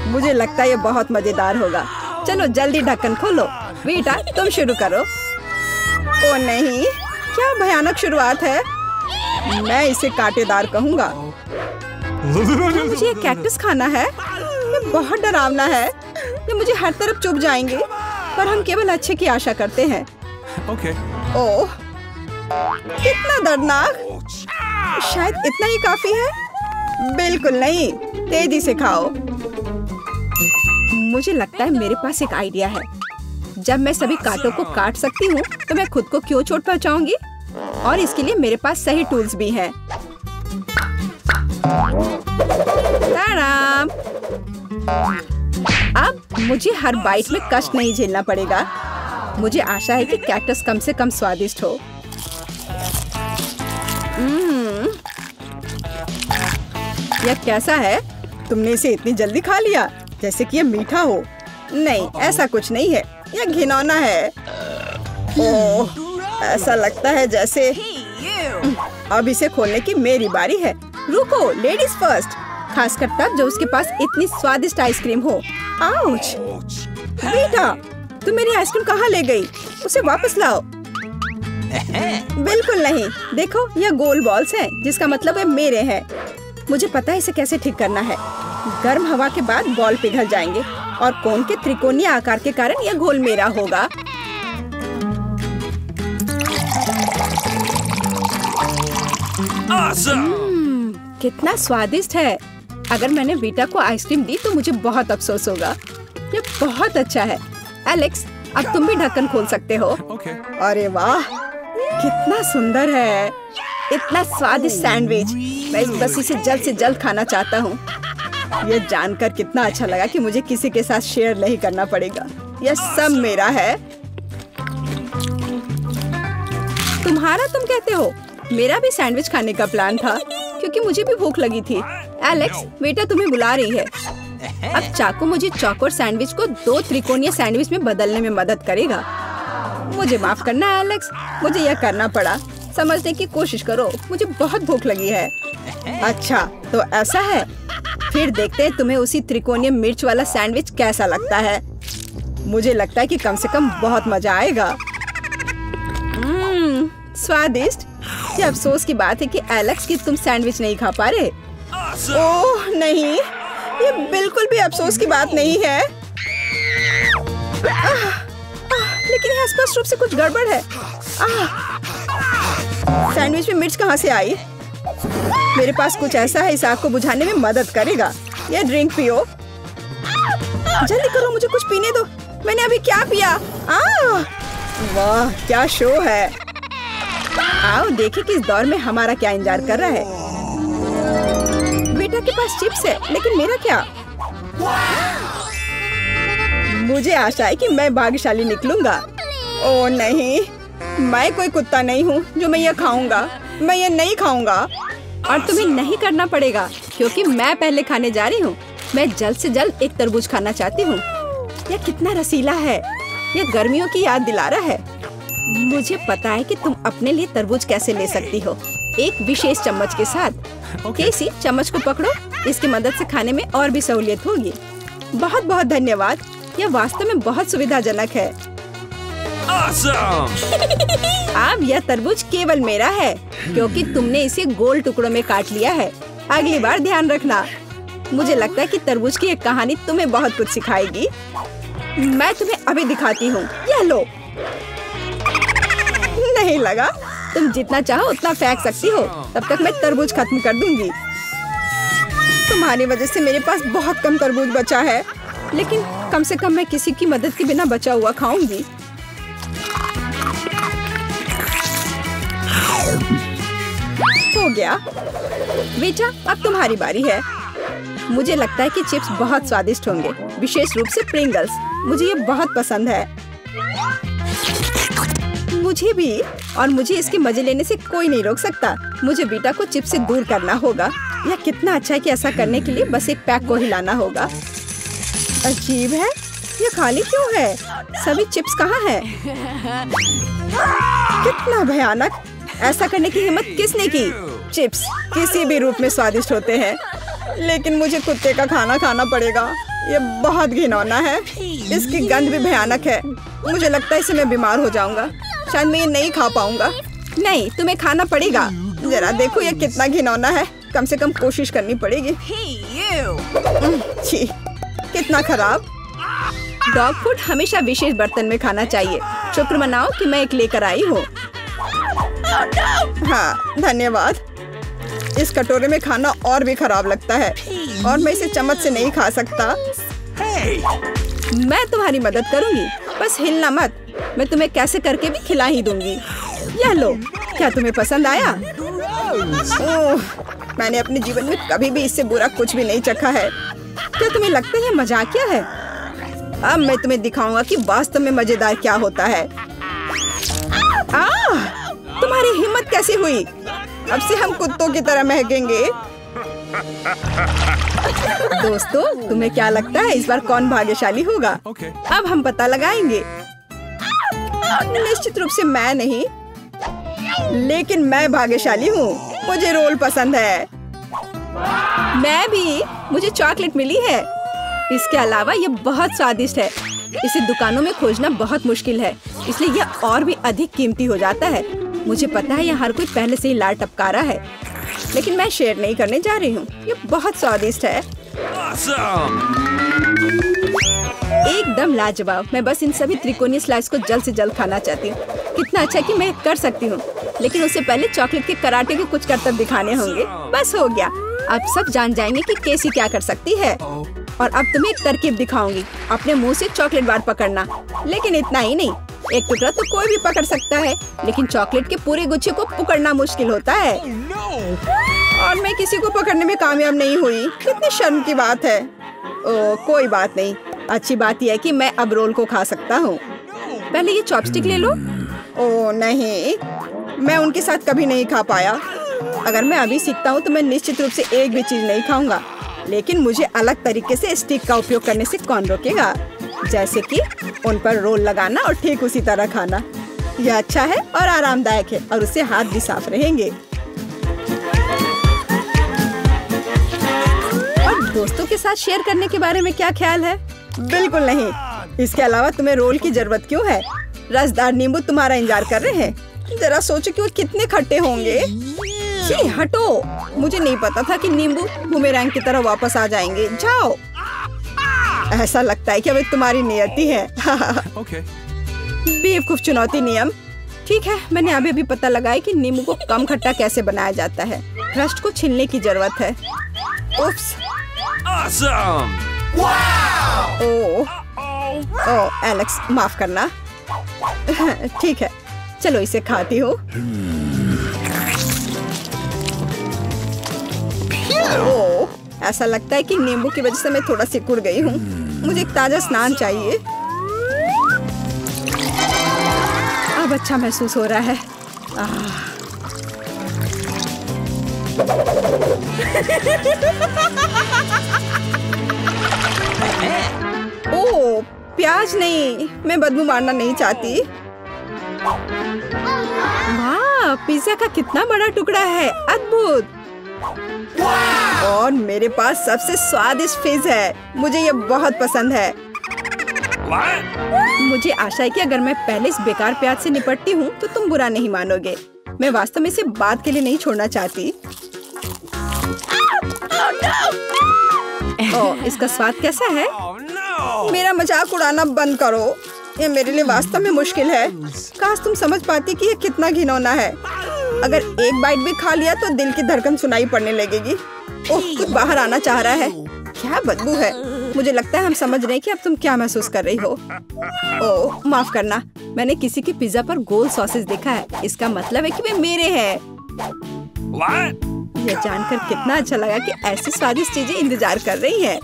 मुझे लगता है ये बहुत मजेदार होगा। चलो जल्दी ढक्कन खोलो। बेटा तुम शुरू करो। ओ नहीं, क्या भयानक शुरुआत है। मैं इसे कांटेदार कहूँगा। मुझे ये कैक्टस खाना है। ये बहुत डरावना है। ये मुझे हर तरफ चुभ जाएंगे, पर हम केवल अच्छे की आशा करते हैं। ओह, कितना दर्दनाक। शायद इतना ही काफी है। बिल्कुल नहीं, तेजी से खाओ। मुझे लगता है मेरे पास एक आइडिया है। जब मैं सभी कांटों को काट सकती हूँ, तो मैं खुद को क्यों चोट पहुँचाऊंगी? और इसके लिए मेरे पास सही टूल्स भी हैं। ताराम! अब मुझे हर बाइट में कष्ट नहीं झेलना पड़ेगा। मुझे आशा है कि कैक्टस कम से कम स्वादिष्ट हो। यह कैसा है? तुमने इसे इतनी जल्दी खा लिया, जैसे कि यह मीठा हो। नहीं, ऐसा कुछ नहीं है। यह घिनौना है। ओह, ऐसा लगता है जैसे। अब इसे खोलने की मेरी बारी है। रुको, लेडीज फर्स्ट। खासकर तब जब उसके पास इतनी स्वादिष्ट आइसक्रीम हो। आउच! बेटा, तुम मेरी आइसक्रीम कहाँ ले गई? उसे वापस लाओ। बिल्कुल नहीं। देखो, यह गोल बॉल्स हैं, जिसका मतलब है मेरे हैं। मुझे पता है इसे कैसे ठीक करना है। गर्म हवा के बाद बॉल पिघल जाएंगे और कोन के त्रिकोणीय आकार के कारण यह घोल मेरा होगा। कितना स्वादिष्ट है। अगर मैंने वीटा को आइसक्रीम दी तो मुझे बहुत अफसोस होगा। ये बहुत अच्छा है। एलेक्स, अब तुम भी ढक्कन खोल सकते हो। अरे वाह, कितना सुंदर है। इतना स्वादिष्ट सैंडविच। मैं बस इसे जल्द से जल्द खाना चाहता हूँ। यह जानकर कितना अच्छा लगा कि मुझे किसी के साथ शेयर नहीं करना पड़ेगा। यह सब मेरा है। तुम्हारा तुम कहते हो? मेरा भी सैंडविच खाने का प्लान था, क्योंकि मुझे भी भूख लगी थी। एलेक्स, बेटा तुम्हें बुला रही है। अब चाकू मुझे चौकोर सैंडविच को 2 त्रिकोणीय सैंडविच में बदलने में मदद करेगा। मुझे माफ करना एलेक्स, मुझे यह करना पड़ा। समझने की कोशिश करो, मुझे बहुत भूख लगी है। अच्छा, तो ऐसा है। फिर देखते हैं तुम्हें उसी त्रिकोणीय मिर्च वाला सैंडविच कैसा लगता है। मुझे लगता है कि कम से कम बहुत मजा आएगा। स्वादिष्ट। ये अफसोस की बात है कि एलेक्स की तुम सैंडविच नहीं खा पा रहे। ओह नहीं, ये बिल्कुल भी अफसोस की बात नहीं है। लेकिन यहाँ स्पष्ट रूप से कुछ गड़बड़ है। सैंडविच में मिर्च कहाँ से आई? मेरे पास कुछ ऐसा है, इस आग को बुझाने में मदद करेगा। ये ड्रिंक पियो। जल्दी करो, मुझे कुछ पीने दो। मैंने अभी क्या पिया? वाह, क्या शो है। आओ देखें कि इस दौर में हमारा क्या इंतजार कर रहा है। बेटा के पास चिप्स है, लेकिन मेरा क्या? मुझे आशा है कि मैं भाग्यशाली निकलूंगा। ओह नहीं, मैं कोई कुत्ता नहीं हूँ जो मैं ये खाऊंगा। मैं ये नहीं खाऊंगा। और तुम्हें नहीं करना पड़ेगा, क्योंकि मैं पहले खाने जा रही हूँ। मैं जल्द से जल्द एक तरबूज खाना चाहती हूँ। यह कितना रसीला है। यह गर्मियों की याद दिला रहा है। मुझे पता है कि तुम अपने लिए तरबूज कैसे ले सकती हो, एक विशेष चम्मच के साथ। केसी, चम्मच को पकड़ो। इसकी मदद से खाने में और भी सहूलियत होगी। बहुत बहुत धन्यवाद। यह वास्तव में बहुत सुविधाजनक है। अब यह तरबूज केवल मेरा है, क्योंकि तुमने इसे गोल टुकड़ों में काट लिया है। अगली बार ध्यान रखना। मुझे लगता है कि तरबूज की एक कहानी तुम्हें बहुत कुछ सिखाएगी। मैं तुम्हें अभी दिखाती हूँ। यह लो। नहीं लगा? तुम जितना चाहो उतना फेंक सकती हो। तब तक मैं तरबूज खत्म कर दूंगी। तुम्हारी वजह से मेरे पास बहुत कम तरबूज बचा है, लेकिन कम से कम मैं किसी की मदद के बिना बचा हुआ खाऊंगी। हो गया। बेटा, अब तुम्हारी बारी है। मुझे लगता है कि चिप्स बहुत स्वादिष्ट होंगे, विशेष रूप से प्रिंगल्स। मुझे ये बहुत पसंद है। मुझे भी। और मुझे इसके मजे लेने से कोई नहीं रोक सकता। मुझे बेटा को चिप्स से दूर करना होगा। यह कितना अच्छा है कि ऐसा करने के लिए बस एक पैक को हिलाना होगा। अजीब है, ये खाली क्यों है? सभी चिप्स कहाँ हैं? कितना भयानक। ऐसा करने की हिम्मत किसने की? चिप्स किसी भी रूप में स्वादिष्ट होते हैं। लेकिन मुझे कुत्ते का खाना खाना पड़ेगा। ये बहुत घिनौना है, इसकी गंध भी भयानक है। मुझे लगता है इसे मैं बीमार हो जाऊंगा। शायद मैं ये नहीं खा पाऊंगा। नहीं, तुम्हें खाना पड़ेगा। जरा देखो ये कितना घिनौना है। कम से कम कोशिश करनी पड़ेगी। छी, कितना खराब। डॉग फूड हमेशा विशेष बर्तन में खाना चाहिए। शुक्र मनाओ कि मैं एक लेकर आई हूँ। हाँ, धन्यवाद। इस कटोरे में खाना और भी खराब लगता है और मैं इसे चम्मच से नहीं खा सकता। मैं तुम्हारी मदद करूंगी, बस हिलना मत। मैं तुम्हें कैसे करके भी खिला ही दूंगी। यह लो, क्या तुम्हें पसंद आया? ओह, मैंने अपने जीवन में कभी भी इससे बुरा कुछ भी नहीं चखा है। क्या तुम्हें लगता है मजाकिया है? अब मैं तुम्हें दिखाऊंगा कि वास्तव में मजेदार क्या होता है। तुम्हारी हिम्मत कैसे हुई? अब से हम कुत्तों की तरह महकेंगे। दोस्तों, तुम्हें क्या लगता है इस बार कौन भाग्यशाली होगा? अब हम पता लगाएंगे। निश्चित रूप से मैं नहीं, लेकिन मैं भाग्यशाली हूँ। मुझे रोल पसंद है। मैं भी। मुझे चॉकलेट मिली है। इसके अलावा ये बहुत स्वादिष्ट है। इसे दुकानों में खोजना बहुत मुश्किल है, इसलिए यह और भी अधिक कीमती हो जाता है। मुझे पता है यहाँ हर कोई पहले से ही लाड टपका रहा है, लेकिन मैं शेयर नहीं करने जा रही हूँ। ये बहुत स्वादिष्ट है। एकदम लाजवाब। मैं बस इन सभी त्रिकोणीय स्लाइस को जल्द से जल्द खाना चाहती हूँ। कितना अच्छा कि मैं कर सकती हूँ, लेकिन उससे पहले चॉकलेट के कराटे के कुछ करतब दिखाने होंगे। बस हो गया। अब सब जान जाएंगे कि केसी क्या कर सकती है। और अब तुम्हें एक तरकीब दिखाऊंगी। अपने मुंह से चॉकलेट बार पकड़ना, लेकिन इतना ही नहीं। एक टुकड़ा तो कोई भी पकड़ सकता है, लेकिन चॉकलेट के पूरे गुच्छे को पकड़ना मुश्किल होता है। और मैं किसी को पकड़ने में कामयाब नहीं हुई। कितनी शर्म की बात है। ओह, कोई बात नहीं। अच्छी बात यह है कि मैं अब रोल को खा सकता हूँ। पहले ये चॉपस्टिक ले लो। ओह नहीं, मैं उनके साथ कभी नहीं खा पाया। अगर मैं अभी सीखता हूँ तो मैं निश्चित रूप से एक भी चीज नहीं खाऊंगा, लेकिन मुझे अलग तरीके से स्टिक का उपयोग करने से कौन रोकेगा? जैसे कि उन पर रोल लगाना और ठीक उसी तरह खाना। यह अच्छा है और आरामदायक है, और उससे हाथ भी साफ रहेंगे। और दोस्तों के साथ शेयर करने के बारे में क्या ख्याल है? बिल्कुल नहीं। इसके अलावा तुम्हें रोल की जरूरत क्यों है? रसदार नींबू तुम्हारा इंतजार कर रहे हैं। जरा सोचो कि वो कितने खट्टे होंगे। छी, हटो। मुझे नहीं पता था कि नींबू बूमेरैंग की तरह वापस आ जाएंगे। जाओ। ऐसा लगता है कि अब तुम्हारी नियति है। बेवकूफ चुनौती नियम। ठीक है, मैंने अभी भी पता लगाया कि नींबू को कम खट्टा कैसे बनाया जाता है। क्रस्ट को छीलने की जरूरत है। उफ्स। ओह, एलेक्स, माफ करना। ठीक है, चलो इसे खाती हूँ। ओह, ऐसा लगता है कि नींबू की वजह से मैं थोड़ा सिकुड़ गई हूँ। मुझे एक ताजा स्नान चाहिए। अब अच्छा महसूस हो रहा है। ओह, प्याज नहीं। मैं बदबू मारना नहीं चाहती। वाह, पिज्जा का कितना बड़ा टुकड़ा है। अद्भुत। और मेरे पास सबसे स्वादिष्ट फिज है। मुझे ये बहुत पसंद है। मुझे आशा है कि अगर मैं पहले इस बेकार प्याज से निपटती हूँ तो तुम बुरा नहीं मानोगे। मैं वास्तव में इसे बाद के लिए नहीं छोड़ना चाहती। ओह, इसका स्वाद कैसा है? मेरा मजाक उड़ाना बंद करो। ये मेरे लिए वास्तव में मुश्किल है। काश तुम समझ पाती कि ये कितना घिनौना है। अगर एक बाइट भी खा लिया तो दिल की धड़कन सुनाई पड़ने लगेगी। ओह, कुछ बाहर आना चाह रहा है। क्या बदबू है। मुझे लगता है हम समझ रहे हैं कि अब तुम क्या महसूस कर रही हो। ओह, माफ करना। मैंने किसी के पिज्जा पर गोल सॉसेज देखा है। इसका मतलब है कि वे मेरे हैं। यह जानकर कितना अच्छा लगा कि ऐसी स्वादिष्ट चीजें इंतजार कर रही हैं।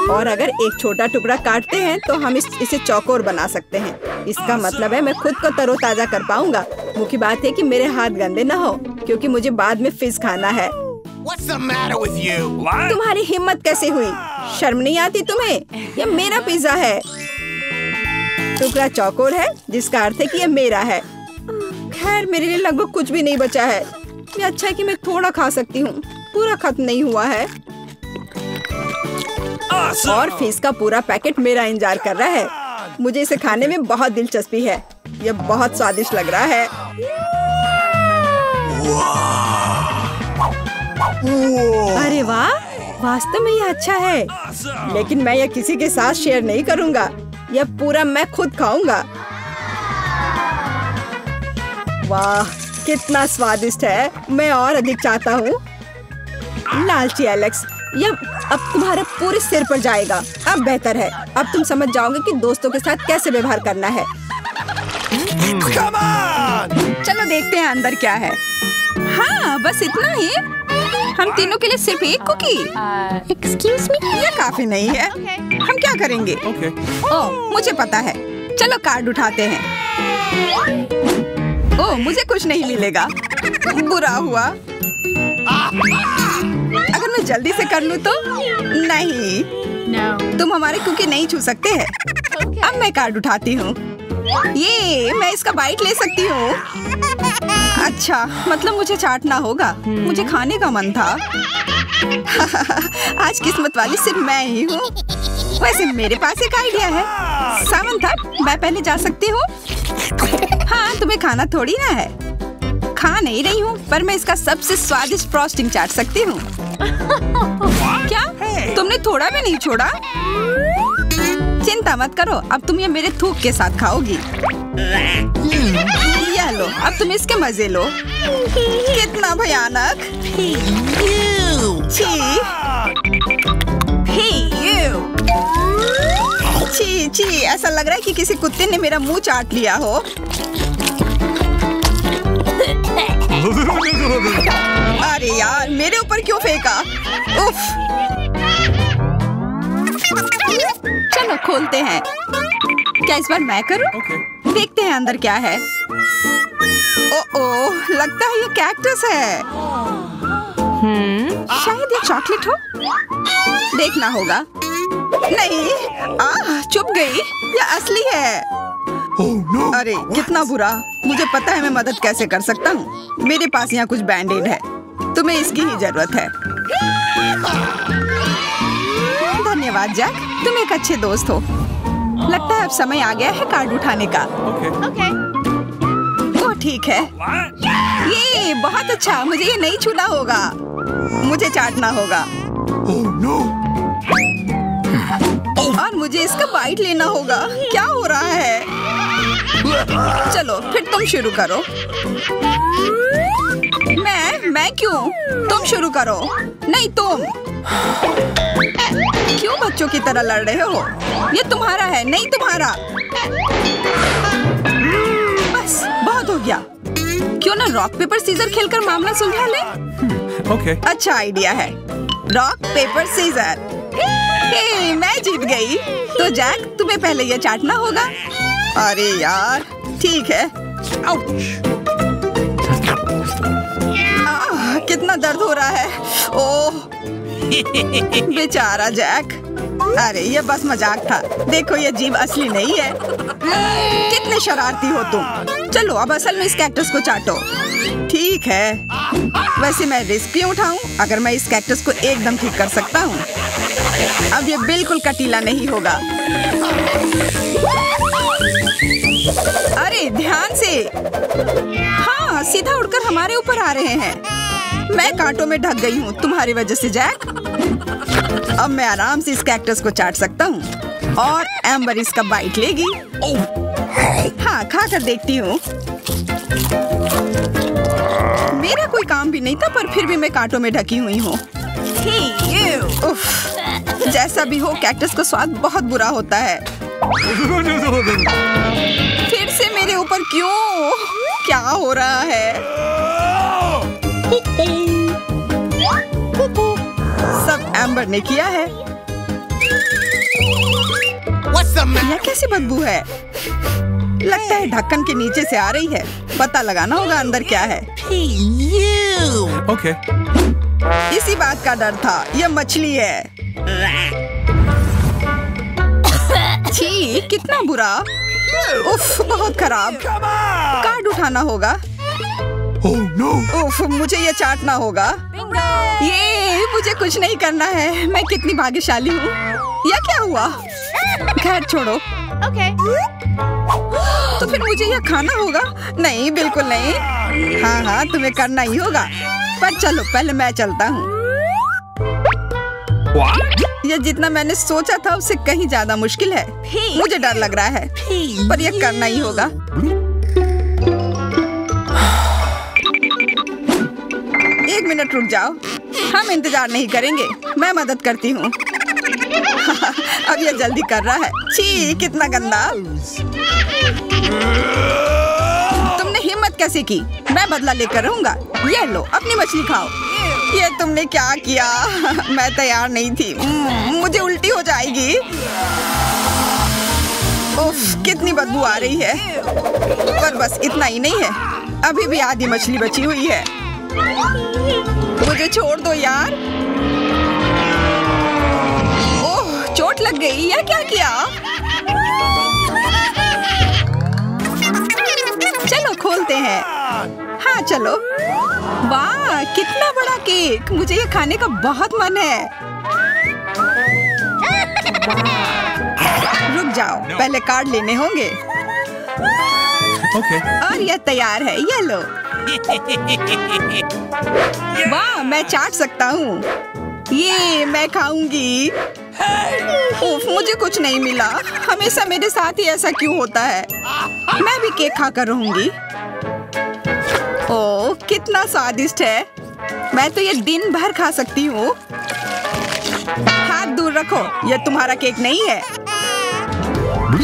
और अगर एक छोटा टुकड़ा काटते हैं तो हम इसे चौकोर बना सकते हैं। इसका मतलब है मैं खुद को तरोताजा कर पाऊंगा। मुख्य बात है कि मेरे हाथ गंदे न हो, क्योंकि मुझे बाद में फिज खाना है। तुम्हारी हिम्मत कैसे हुई? शर्म नहीं आती तुम्हें? यह मेरा पिज्जा है। टुकड़ा चौकोर है, जिसका अर्थ है कि यह मेरा है। खैर, मेरे लिए लगभग कुछ भी नहीं बचा है। ये अच्छा है कि मैं थोड़ा खा सकती हूँ। पूरा खत्म नहीं हुआ है। और फिश का पूरा पैकेट मेरा इंतजार कर रहा है। मुझे इसे खाने में बहुत दिलचस्पी है। यह बहुत स्वादिष्ट लग रहा है। अरे वाह, वास्तव में यह अच्छा है। लेकिन मैं यह किसी के साथ शेयर नहीं करूंगा। यह पूरा मैं खुद खाऊंगा। वाह, कितना स्वादिष्ट है। मैं और अधिक चाहता हूँ। लालची एलेक्स, यह अब तुम्हारे पूरे सिर पर जाएगा। अब बेहतर है। अब तुम समझ जाओगे कि दोस्तों के साथ कैसे व्यवहार करना है। चलो देखते हैं अंदर क्या है। हाँ, बस इतना ही। हम तीनों के लिए सिर्फ एक कुकी। एक्सक्यूज मी, यह काफी नहीं है। हम क्या करेंगे? ओह, मुझे पता है। चलो कार्ड उठाते हैं। ओह, मुझे कुछ नहीं मिलेगा। बुरा हुआ। अगर मैं जल्दी से कर लूं तो? नहीं, तुम हमारे कुकी नहीं छू सकते हैं। अब मैं कार्ड उठाती हूँ। ये मैं इसका बाइट ले सकती हूँ। अच्छा, मतलब मुझे चाटना होगा। मुझे खाने का मन था। आज किस्मत वाली सिर्फ मैं ही हूँ। वैसे मेरे पास एक आइडिया है। सामंथा, मैं पहले जा सकती हूँ? हाँ, तुम्हें खाना थोड़ी ना है। खा नहीं रही हूँ, पर मैं इसका सबसे स्वादिष्ट फ्रॉस्टिंग चाट सकती हूँ। क्या? तुमने थोड़ा भी नहीं छोड़ा? चिंता मत करो, अब तुम ये मेरे थूक के साथ खाओगी। यह लो, अब तुम इसके मजे लो। कितना भयानक। छी छी, ऐसा लग रहा है कि किसी कुत्ते ने मेरा मुंह चाट लिया हो। अरे यार, मेरे ऊपर क्यों फेंका? उफ। चलो खोलते हैं। क्या इस बार मैं करूं? देखते हैं अंदर क्या है। ओह, लगता है ये कैक्टस है। शायद ये चॉकलेट हो। देखना होगा। नहीं, चुप गई। यह असली है। अरे कितना बुरा। मुझे पता है मैं मदद कैसे कर सकता हूँ। मेरे पास यहाँ कुछ बैंडेड है। तुम्हें इसकी ही जरूरत है। धन्यवाद जैक, तुम एक अच्छे दोस्त हो। लगता है अब समय आ गया है कार्ड उठाने का। ओह ठीक है। ये बहुत अच्छा। मुझे ये नहीं छूना होगा। मुझे चाटना होगा। और मुझे इसका बाइट लेना होगा। क्या हो रहा है? चलो फिर तुम शुरू करो। मैं क्यों? तुम शुरू करो। नहीं तुम। क्यों बच्चों की तरह लड़ रहे हो? ये तुम्हारा है, नहीं तुम्हारा। बस बहुत हो गया। क्यों ना रॉक पेपर सीजर खेलकर मामला सुलझा ले? अच्छा आइडिया है। Rock paper scissor. मैं जीत गई। तो जैक, तुम्हें पहले ये चाटना होगा। अरे यार, ठीक है। कितना दर्द हो रहा है। ओह बेचारा जैक। अरे ये बस मजाक था। देखो ये जीभ असली नहीं है। कितने शरारती हो तुम। चलो अब असल में इस कैक्टस को चाटो। ठीक है। वैसे मैं रिस्क क्यों उठाऊं अगर मैं इस कैक्टस को एकदम ठीक कर सकता हूँ। अब ये बिल्कुल कटीला नहीं होगा। अरे ध्यान से। हाँ, सीधा उड़कर हमारे ऊपर आ रहे हैं। मैं कांटों में ढक गई हूँ तुम्हारी वजह से जैक। अब मैं आराम से इस कैक्टस को चाट सकता हूँ और एम्बर इसका बाइट लेगी। हाँ, खा कर देखती हूँ। मेरा कोई काम भी नहीं था, पर फिर भी मैं कांटों में ढकी हुई हूँ। जैसा भी हो, कैक्टस का स्वाद बहुत बुरा होता है। फिर से मेरे ऊपर क्यों? क्या हो रहा है? सब एम्बर ने किया है। यह कैसी बदबू है? लगता है ढक्कन के नीचे से आ रही है। पता लगाना होगा अंदर क्या है। इसी बात का डर था। यह मछली है। छी, कितना बुरा। उफ, बहुत खराब। कार्ड उठाना होगा। Oh no! उफ, मुझे ये चाटना होगा। ये मुझे कुछ नहीं करना है। मैं कितनी भाग्यशाली हूँ। यह क्या हुआ? खैर छोड़ो। तो फिर मुझे यह खाना होगा? नहीं, बिल्कुल नहीं। हाँ हाँ, तुम्हें करना ही होगा। पर चलो, पहले मैं चलता हूँ। यह जितना मैंने सोचा था उससे कहीं ज्यादा मुश्किल है। मुझे डर लग रहा है, पर यह करना ही होगा। एक मिनट रुक जाओ, हम इंतजार नहीं करेंगे। मैं मदद करती हूँ। अब यह जल्दी कर रहा है। छी, कितना गंदा। तुमने हिम्मत कैसे की? मैं बदला लेकर रहूंगा। ये लो, अपनी मछली खाओ। ये तुमने क्या किया? मैं तैयार नहीं थी। मुझे उल्टी हो जाएगी। उफ, कितनी बदबू आ रही है। पर बस इतना ही नहीं है, अभी भी आधी मछली बची हुई है। मुझे छोड़ दो यार। ओह, चोट लग गई। या क्या किया? चलो खोलते हैं। हाँ चलो। वाह, कितना बड़ा केक। मुझे ये खाने का बहुत मन है। रुक जाओ, पहले कार्ड लेने होंगे। Okay. और यह तैयार है। ये लो। वाह, मैं चाट सकता हूँ। ये मैं खाऊंगी। उफ, मुझे कुछ नहीं मिला। हमेशा मेरे साथ ही ऐसा क्यों होता है? मैं भी केक खाकर रहूंगी। ओह, कितना स्वादिष्ट है। मैं तो ये दिन भर खा सकती हूँ। हाथ दूर रखो, यह तुम्हारा केक नहीं है।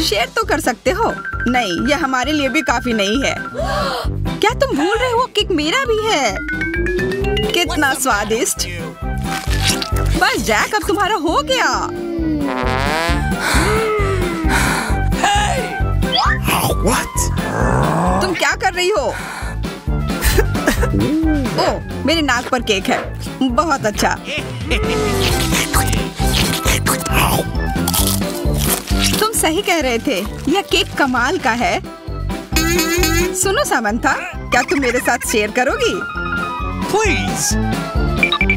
शेयर तो कर सकते हो। नहीं, यह हमारे लिए भी काफी नहीं है। क्या तुम भूल रहे हो? केक मेरा भी है। कितना स्वादिष्ट। बस जैक, अब तुम्हारा हो गया। What? तुम क्या कर रही हो? ओह, मेरे नाक पर केक है। बहुत अच्छा। तुम सही कह रहे थे, यह केक कमाल का है। सुनो सामंथा, क्या तुम मेरे साथ शेयर करोगी? Please.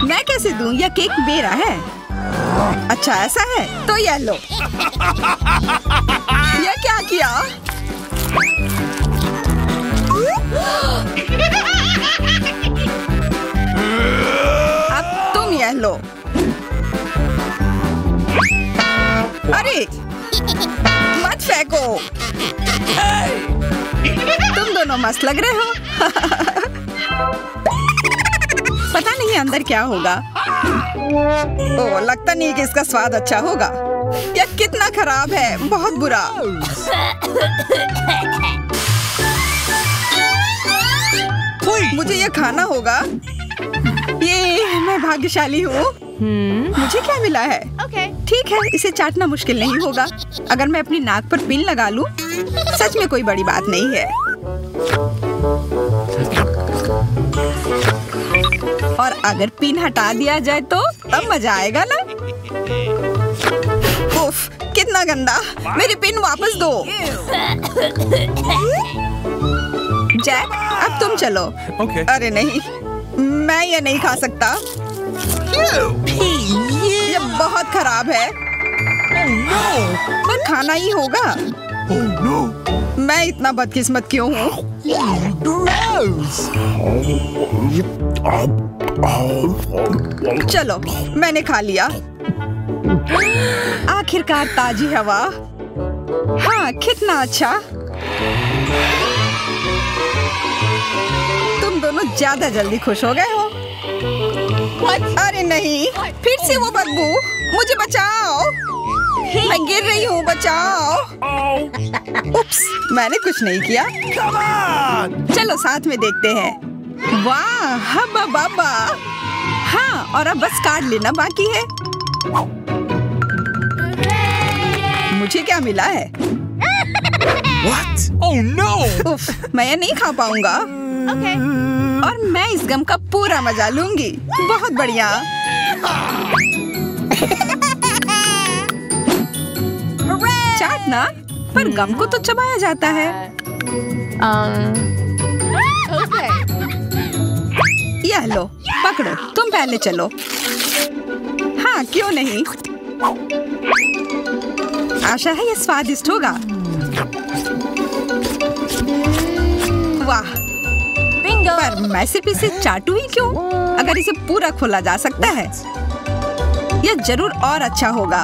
मैं कैसे दूं? यह केक मेरा है। अच्छा ऐसा है, तो यह लो। यह क्या किया? अब तुम यह लो। अरे मत फेंको। तुम दोनों मस्त लग रहे हो। पता नहीं अंदर क्या होगा। ओह, लगता नहीं कि इसका स्वाद अच्छा होगा। यह कितना खराब है, बहुत बुरा। मुझे यह खाना होगा। ये मैं भाग्यशाली हूँ। मुझे क्या मिला है? ठीक है, इसे चाटना मुश्किल नहीं होगा। अगर मैं अपनी नाक पर पिन लगा लूं, सच में कोई बड़ी बात नहीं है। और अगर पिन हटा दिया जाए तो तब मजा आएगा ना? उफ, कितना गंदा। मेरी पिन वापस दो। जैक, अब तुम चलो। Okay. अरे नहीं, मैं ये नहीं खा सकता। ये बहुत खराब है। पर खाना ही होगा। Oh no! मैं इतना बदकिस्मत क्यों हूँ? चलो, मैंने खा लिया। आखिरकार ताजी हवा। हाँ, कितना अच्छा। तुम दोनों ज्यादा जल्दी खुश हो गए हो। अरे नहीं, फिर से वो बदबू। मुझे बचाओ, मैं गिर रही हूँ। बचाओ। उप्स, मैंने कुछ नहीं किया। Come on! चलो साथ में देखते हैं। वाह, हब्बा बाबा। हाँ, और अब बस कार्ड लेना बाकी है। मुझे क्या मिला है? What? Oh no! उफ, मैं ये नहीं खा पाऊंगा। और मैं इस गम का पूरा मजा लूंगी। बहुत बढ़िया। चाटना, पर गम को तो चबाया जाता है। यह लो, पकड़ो, तुम पहले चलो। हाँ, क्यों नहीं। आशा है ये स्वादिष्ट होगा। वाह, पर मैं सिर्फ इसे चाटू ही क्यों? अगर इसे पूरा खोला जा सकता है, यह जरूर और अच्छा होगा।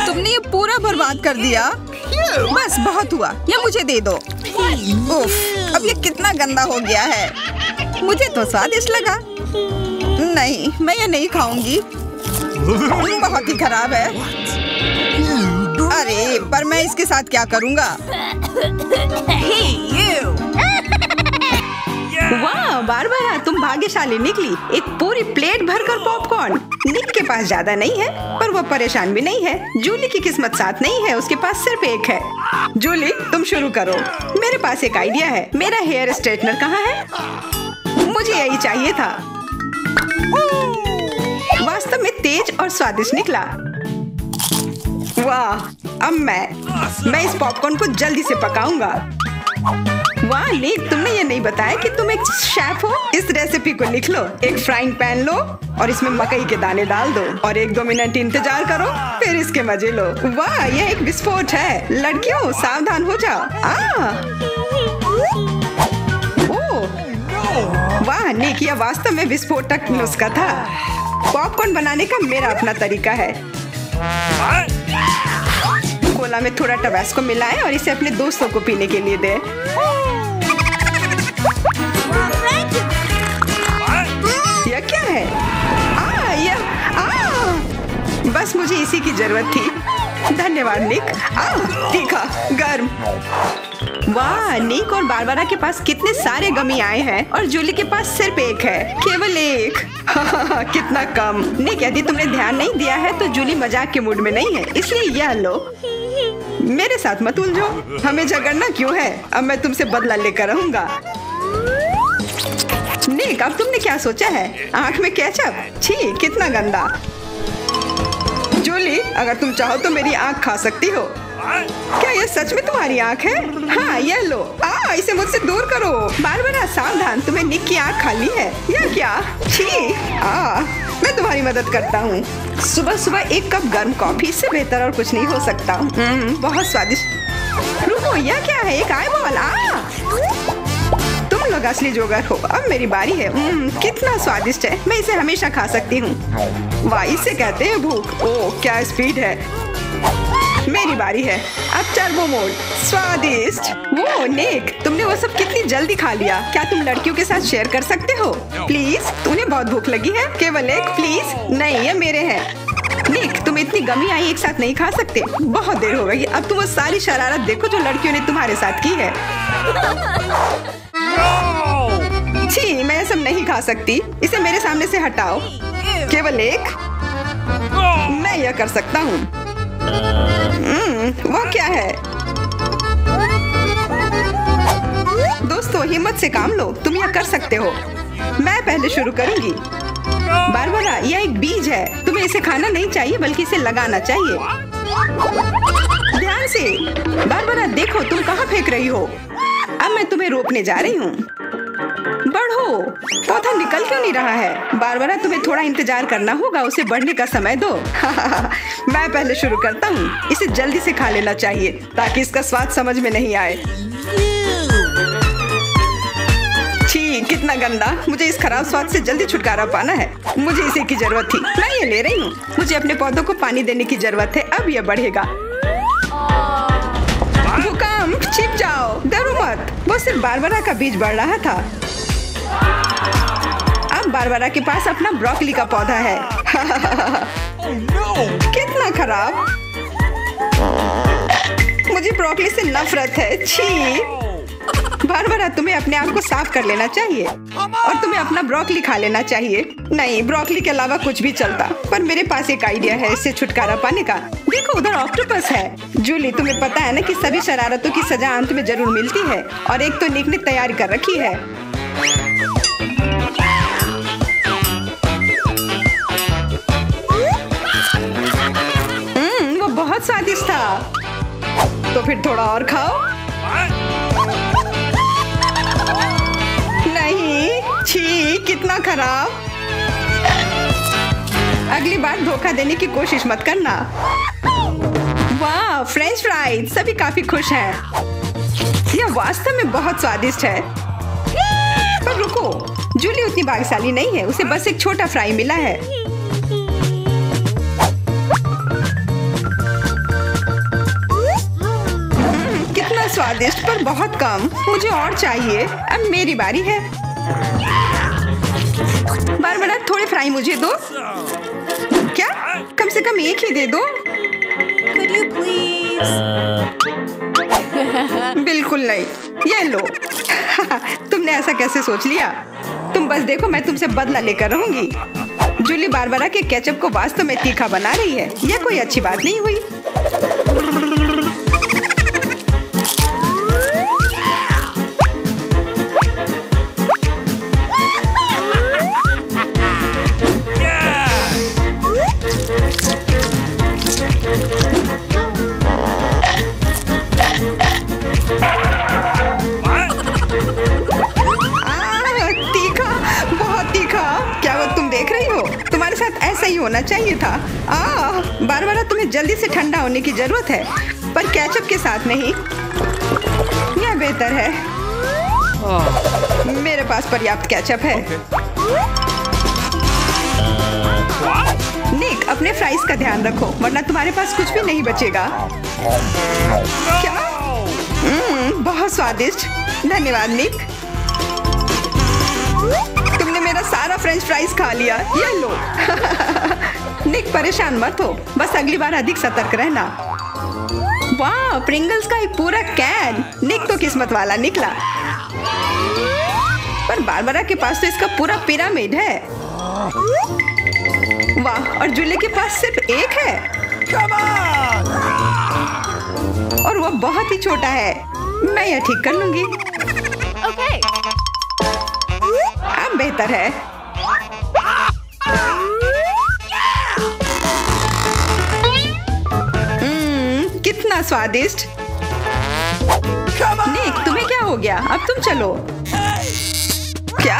तुमने ये पूरा बर्बाद कर दिया। बस बहुत हुआ, यह मुझे दे दो। उफ, अब ये कितना गंदा हो गया है। मुझे तो स्वादिष्ट लगा। नहीं, मैं ये नहीं खाऊंगी। बहुत ही खराब है। अरे, पर मैं इसके साथ क्या करूंगा? वाह बारबरा, तुम भाग्यशाली निकली। एक पूरी प्लेट भरकर पॉपकॉर्न। निक के पास ज्यादा नहीं है, पर वो परेशान भी नहीं है। जूली की किस्मत साथ नहीं है, उसके पास सिर्फ एक है। जूली, तुम शुरू करो। मेरे पास एक आइडिया है। मेरा हेयर स्ट्रेटनर कहाँ है? मुझे यही चाहिए था। वास्तव में तेज और स्वादिष्ट निकला। वाह, अब मैं इस पॉपकॉर्न को जल्दी से पकाऊंगा। वाह निक, तुमने ये नहीं बताया कि तुम एक शेफ हो। इस रेसिपी को लिख लो। एक फ्राइंग पैन लो और इसमें मकई के दाने डाल दो और 1-2 मिनट इंतजार करो, फिर इसके मजे लो। वाह, यह एक विस्फोट है। लड़कियों, सावधान हो जाओ। वाह निक, यह वास्तव में विस्फोटक नुस्खा था। पॉपकॉर्न बनाने का मेरा अपना तरीका है। कोला में थोड़ा टबास्को मिलाएं और इसे अपने दोस्तों को पीने के लिए दें। यह क्या है? बस मुझे इसी की जरूरत थी। धन्यवाद निक। तीखा, गर्म। वाह, निक और बारबरा के पास कितने सारे गमी आए हैं और जूली के पास सिर्फ एक है। केवल एक। कितना कम। निक, यदि तुमने ध्यान नहीं दिया है तो जूली मजाक के मूड में नहीं है, इसलिए यह लो। मेरे साथ मत उलझो। हमें झगड़ना क्यों है? अब मैं तुमसे बदला लेकर रहूंगा। निक, अब तुमने क्या सोचा है? आँख में केचप? छी, कितना गंदा। जूली, अगर तुम चाहो तो मेरी आँख खा सकती हो। क्या यह सच में तुम्हारी आँख है? हाँ, यह लो। इसे मुझसे दूर करो। बारबरा, सावधान, तुम्हें निक की आँख खाली है। यह क्या? छी। मैं तुम्हारी मदद करता हूँ। सुबह सुबह 1 कप गर्म कॉफी, इससे बेहतर और कुछ नहीं हो सकता। बहुत स्वादिष्ट। रुको, यह क्या है? एक आईबॉल। तुम लोग असली जोगर हो। अब मेरी बारी है। कितना स्वादिष्ट है। मैं इसे हमेशा खा सकती हूँ। वाह, इसे कहते हैं भूख। ओह, क्या स्पीड है। मेरी बारी है। अब टर्बो मोड। स्वादिष्ट। वो निक, तुमने वो सब कितनी जल्दी खा लिया। क्या तुम लड़कियों के साथ शेयर कर सकते हो? प्लीज, उन्हें बहुत भूख लगी है। केवल एक, प्लीज। नहीं, ये मेरे हैं। निक, तुम इतनी गमी आई एक साथ नहीं खा सकते। बहुत देर हो गई। अब तुम वो सारी शरारत देखो जो लड़कियों ने तुम्हारे साथ की है। छी, मैं ये सब नहीं खा सकती। इसे मेरे सामने से हटाओ। केवल एक। मैं यह कर सकता हूँ। वो क्या है? दोस्तों, हिम्मत से काम लो। तुम यह कर सकते हो। मैं पहले शुरू करूंगी। बारबरा, यह एक बीज है। तुम्हें इसे खाना नहीं चाहिए, बल्कि इसे लगाना चाहिए। ध्यान से। बारबरा, देखो तुम कहाँ फेंक रही हो। अब मैं तुम्हें रोकने जा रही हूँ। बढ़ो। पौधा निकल क्यों नहीं रहा है? बारबरा, तुम्हें थोड़ा इंतजार करना होगा। उसे बढ़ने का समय दो। मैं पहले शुरू करता हूँ। इसे जल्दी से खा लेना चाहिए ताकि इसका स्वाद समझ में नहीं आए। छी, कितना गंदा। मुझे इस खराब स्वाद से जल्दी छुटकारा पाना है। मुझे इसी की जरूरत थी। मैं ये ले रही हूँ। मुझे अपने पौधों को पानी देने की जरूरत है। अब यह बढ़ेगा। भूकंप, छिप जाओ। डरो मत। वो सिर्फ बारबरा का बीज बढ़ रहा था। अब बारबरा के पास अपना ब्रोकली का पौधा है। कितना खराब। मुझे ब्रोकली से नफरत है। छी। बारबरा, तुम्हें अपने आप को साफ कर लेना चाहिए और तुम्हें अपना ब्रोकली खा लेना चाहिए। नहीं, ब्रोकली के अलावा कुछ भी चलता, पर मेरे पास एक आइडिया है इससे छुटकारा पाने का। देखो, उधर ऑक्टोपस है। जूली, तुम्हें पता है ना कि सभी शरारतों की सजा अंत में जरूर मिलती है, और एक तो निक ने तैयारी कर रखी है। वो बहुत स्वादिष्ट था। तो फिर थोड़ा और खाओ। छी, कितना खराब। अगली बार धोखा देने की कोशिश मत करना। वाह, फ्रेंच फ्राइज, सभी काफी खुश हैं। यह वास्तव में बहुत स्वादिष्ट है। पर रुको, जूली उतनी भाग्यशाली नहीं है, उसे बस एक छोटा फ्राई मिला है। कितना स्वादिष्ट, पर बहुत कम। मुझे और चाहिए। अब मेरी बारी है। बारबरा, थोड़े फ्राई मुझे दो। क्या? कम से कम एक ही दे दो। Could you please? बिल्कुल नहीं। ये लो। तुमने ऐसा कैसे सोच लिया? तुम बस देखो, मैं तुमसे बदला लेकर रहूंगी। जूली बारबरा के केचप को वास्तव में तीखा बना रही है। यह कोई अच्छी बात नहीं हुई। ऐसा ही होना चाहिए था। बारबरा, तुम्हें जल्दी से ठंडा होने की जरूरत है, पर केचप के साथ नहीं। यह बेहतर है। मेरे पास पर्याप्त केचप है। निक, अपने फ्राइज का ध्यान रखो, वरना तुम्हारे पास कुछ भी नहीं बचेगा। क्या? बहुत स्वादिष्ट। धन्यवाद निक। तुमने मेरा सारा फ्रेंच फ्राइज खा लिया। ये लो। निक, परेशान मत हो, बस अगली बार अधिक सतर्क रहना। वाह, प्रिंगल्स का एक पूरा कैन। निक तो किस्मत वाला निकला। पर बारबरा के पास तो इसका पूरा पिरामिड है। वाह, और जूली के पास सिर्फ एक है। और वह बहुत ही छोटा है। मैं यह ठीक कर लूंगी। Okay. अब बेहतर है। कितना स्वादिष्ट। निक, तुम्हें क्या हो गया? अब तुम चलो। क्या?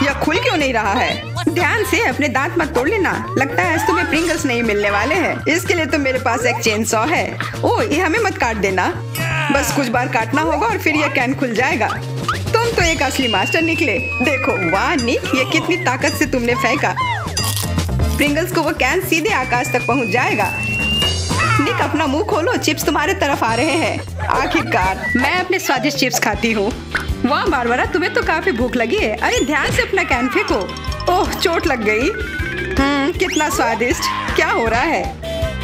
यह खुल क्यों नहीं रहा है? ध्यान से, अपने दांत मत तोड़ लेना। लगता है आज तुम्हें प्रिंगल्स नहीं मिलने वाले हैं। इसके लिए तो मेरे पास एक चेन सॉ है। ओह, ये हमें मत काट देना। बस कुछ बार काटना होगा और फिर यह कैन खुल जाएगा। तुम तो एक असली मास्टर निकले। देखो, वाह निक, ये कितनी ताकत से तुमने फेंका। प्रिंगल्स को वो कैन सीधे आकाश तक पहुंच जाएगा। निक, अपना मुंह खोलो, चिप्स तुम्हारे तरफ आ रहे हैं। आखिरकार मैं अपने स्वादिष्ट चिप्स खाती हूँ। वाह बारबरा, तुम्हें तो काफी भूख लगी है। अरे ध्यान से अपना कैन फेंको। ओह, चोट लग गई। कितना स्वादिष्ट। क्या हो रहा है?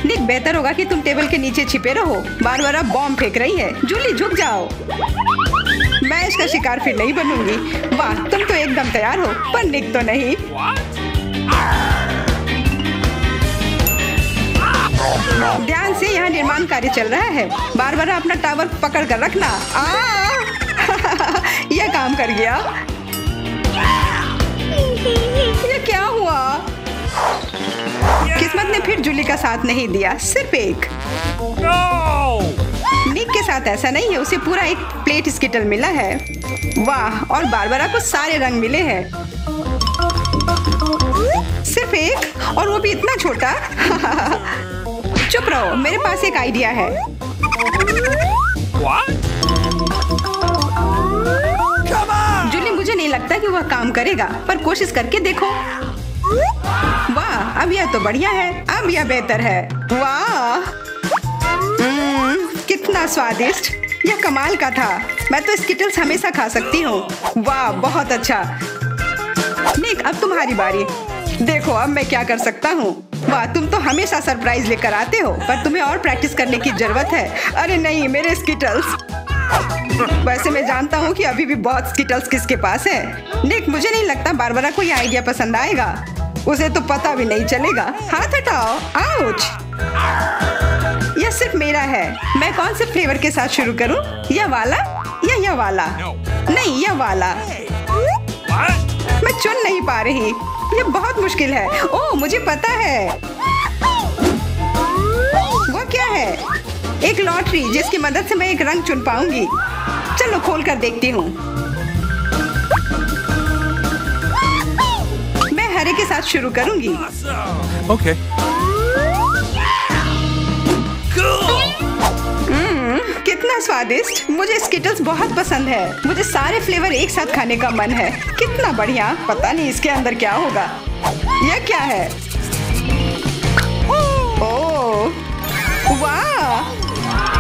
निक, बेहतर होगा कि तुम टेबल के नीचे छिपे रहो। बारबरा बॉम्ब फेंक रही है। जूली, झुक जाओ। मैं इसका शिकार फिर नहीं बनूंगी। वाह, तुम तो एकदम तैयार हो, पर निक तो नहीं। ध्यान से, यहाँ निर्माण कार्य चल रहा है। बारबरा, अपना टावर पकड़ कर रखना। यह काम कर गया। यह क्या हुआ? किस्मत ने फिर जूली का साथ नहीं दिया, सिर्फ एक। निक के साथ ऐसा नहीं है, उसे पूरा एक प्लेट स्किटल मिला है। वाह, और बारबरा को सारे रंग मिले हैं। सिर्फ एक, और वो भी इतना छोटा। चुप रहो, मेरे पास एक आइडिया है। जूली, मुझे नहीं लगता कि वह काम करेगा, पर कोशिश करके देखो। वाह, अब यह तो बढ़िया है। अब यह बेहतर है। वाह, कितना स्वादिष्ट। यह कमाल का था। मैं तो स्किटल्स हमेशा खा सकती हूँ। वाह, बहुत अच्छा। निक, अब तुम्हारी बारी। देखो अब मैं क्या कर सकता हूँ। वाह, तुम तो हमेशा सरप्राइज लेकर आते हो, पर तुम्हें और प्रैक्टिस करने की जरूरत है। अरे नहीं, मेरे स्किटल्स। वैसे मैं जानता हूँ कि अभी भी बहुत स्किटल्स किसके पास है। निक, मुझे नहीं लगता बारबरा को ये आइडिया पसंद आएगा। उसे तो पता भी नहीं चलेगा। हाथ हटाओ। आउच। यह सिर्फ मेरा है। मैं कौन से फ्लेवर के साथ शुरू करूँ? यह वाला या यह वाला? नहीं, यह वाला। मैं चुन नहीं पा रही। यह बहुत मुश्किल है। ओह, मुझे पता है। वो क्या है? एक लॉटरी, जिसकी मदद से मैं एक रंग चुन पाऊंगी। चलो खोल कर देखती हूँ। साथ शुरू करूंगी। Okay. कितना स्वादिष्ट! मुझे स्किटल्स बहुत पसंद है। मुझे सारे फ्लेवर एक साथ खाने का मन है। कितना बढ़िया! पता नहीं इसके अंदर क्या होगा। यह क्या है? ओह, वाह!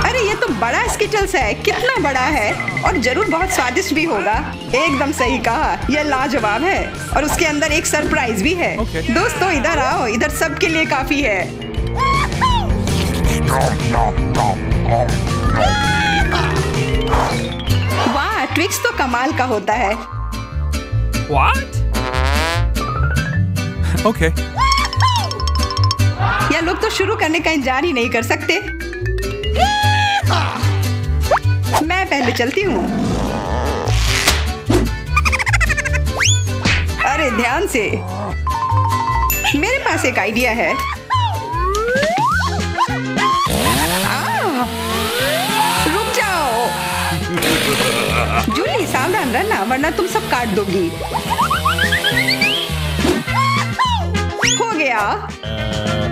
अरे ये तो बड़ा स्किटल्स है। कितना बड़ा है और जरूर बहुत स्वादिष्ट भी होगा। एकदम सही कहा, यह लाजवाब है और उसके अंदर एक सरप्राइज भी है। Okay. दोस्तों इधर आओ, इधर सबके लिए काफी है। वाह, ट्विक्स तो कमाल का होता है। What? Okay. यह लोग तो शुरू करने का इंतजार ही नहीं कर सकते। मैं पहले चलती हूँ। अरे ध्यान से, मेरे पास एक आइडिया है। रुक जाओ जूली, सावधान रहना वरना तुम सब काट दोगी। हो गया।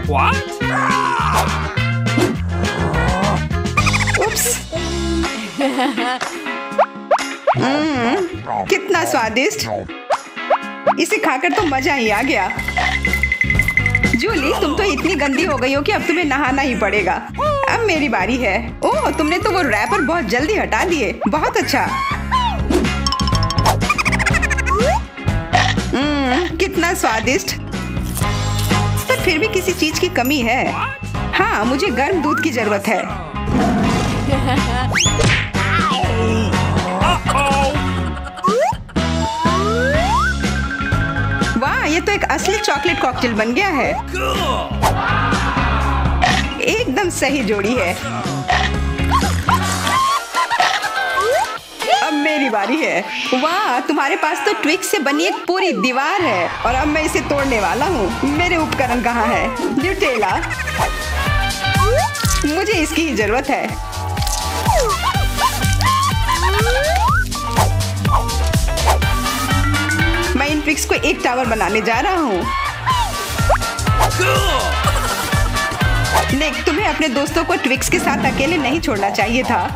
What? उप्स। कितना स्वादिष्ट! इसे खाकर तो मजा ही आ गया। जूली, तुम तो इतनी गंदी हो गई हो कि अब तुम्हें नहाना ही पड़ेगा। अब मेरी बारी है। ओह, तुमने तो वो रैपर बहुत जल्दी हटा दिए। बहुत अच्छा। कितना स्वादिष्ट! पर फिर भी किसी चीज की कमी है। हाँ, मुझे गर्म दूध की जरूरत है। वाह, ये तो एक असली चॉकलेट कॉकटेल बन गया है। एकदम सही जोड़ी है। अब मेरी बारी है। वाह, तुम्हारे पास तो ट्विक्स से बनी एक पूरी दीवार है और अब मैं इसे तोड़ने वाला हूँ। मेरे उपकरण कहाँ है? न्यूटेला, मुझे इसकी ही जरूरत है। मैं इन ट्विक्स को एक टावर बनाने जा रहा हूँ। निक, तुम्हें अपने दोस्तों को ट्विक्स के साथ अकेले नहीं छोड़ना चाहिए था।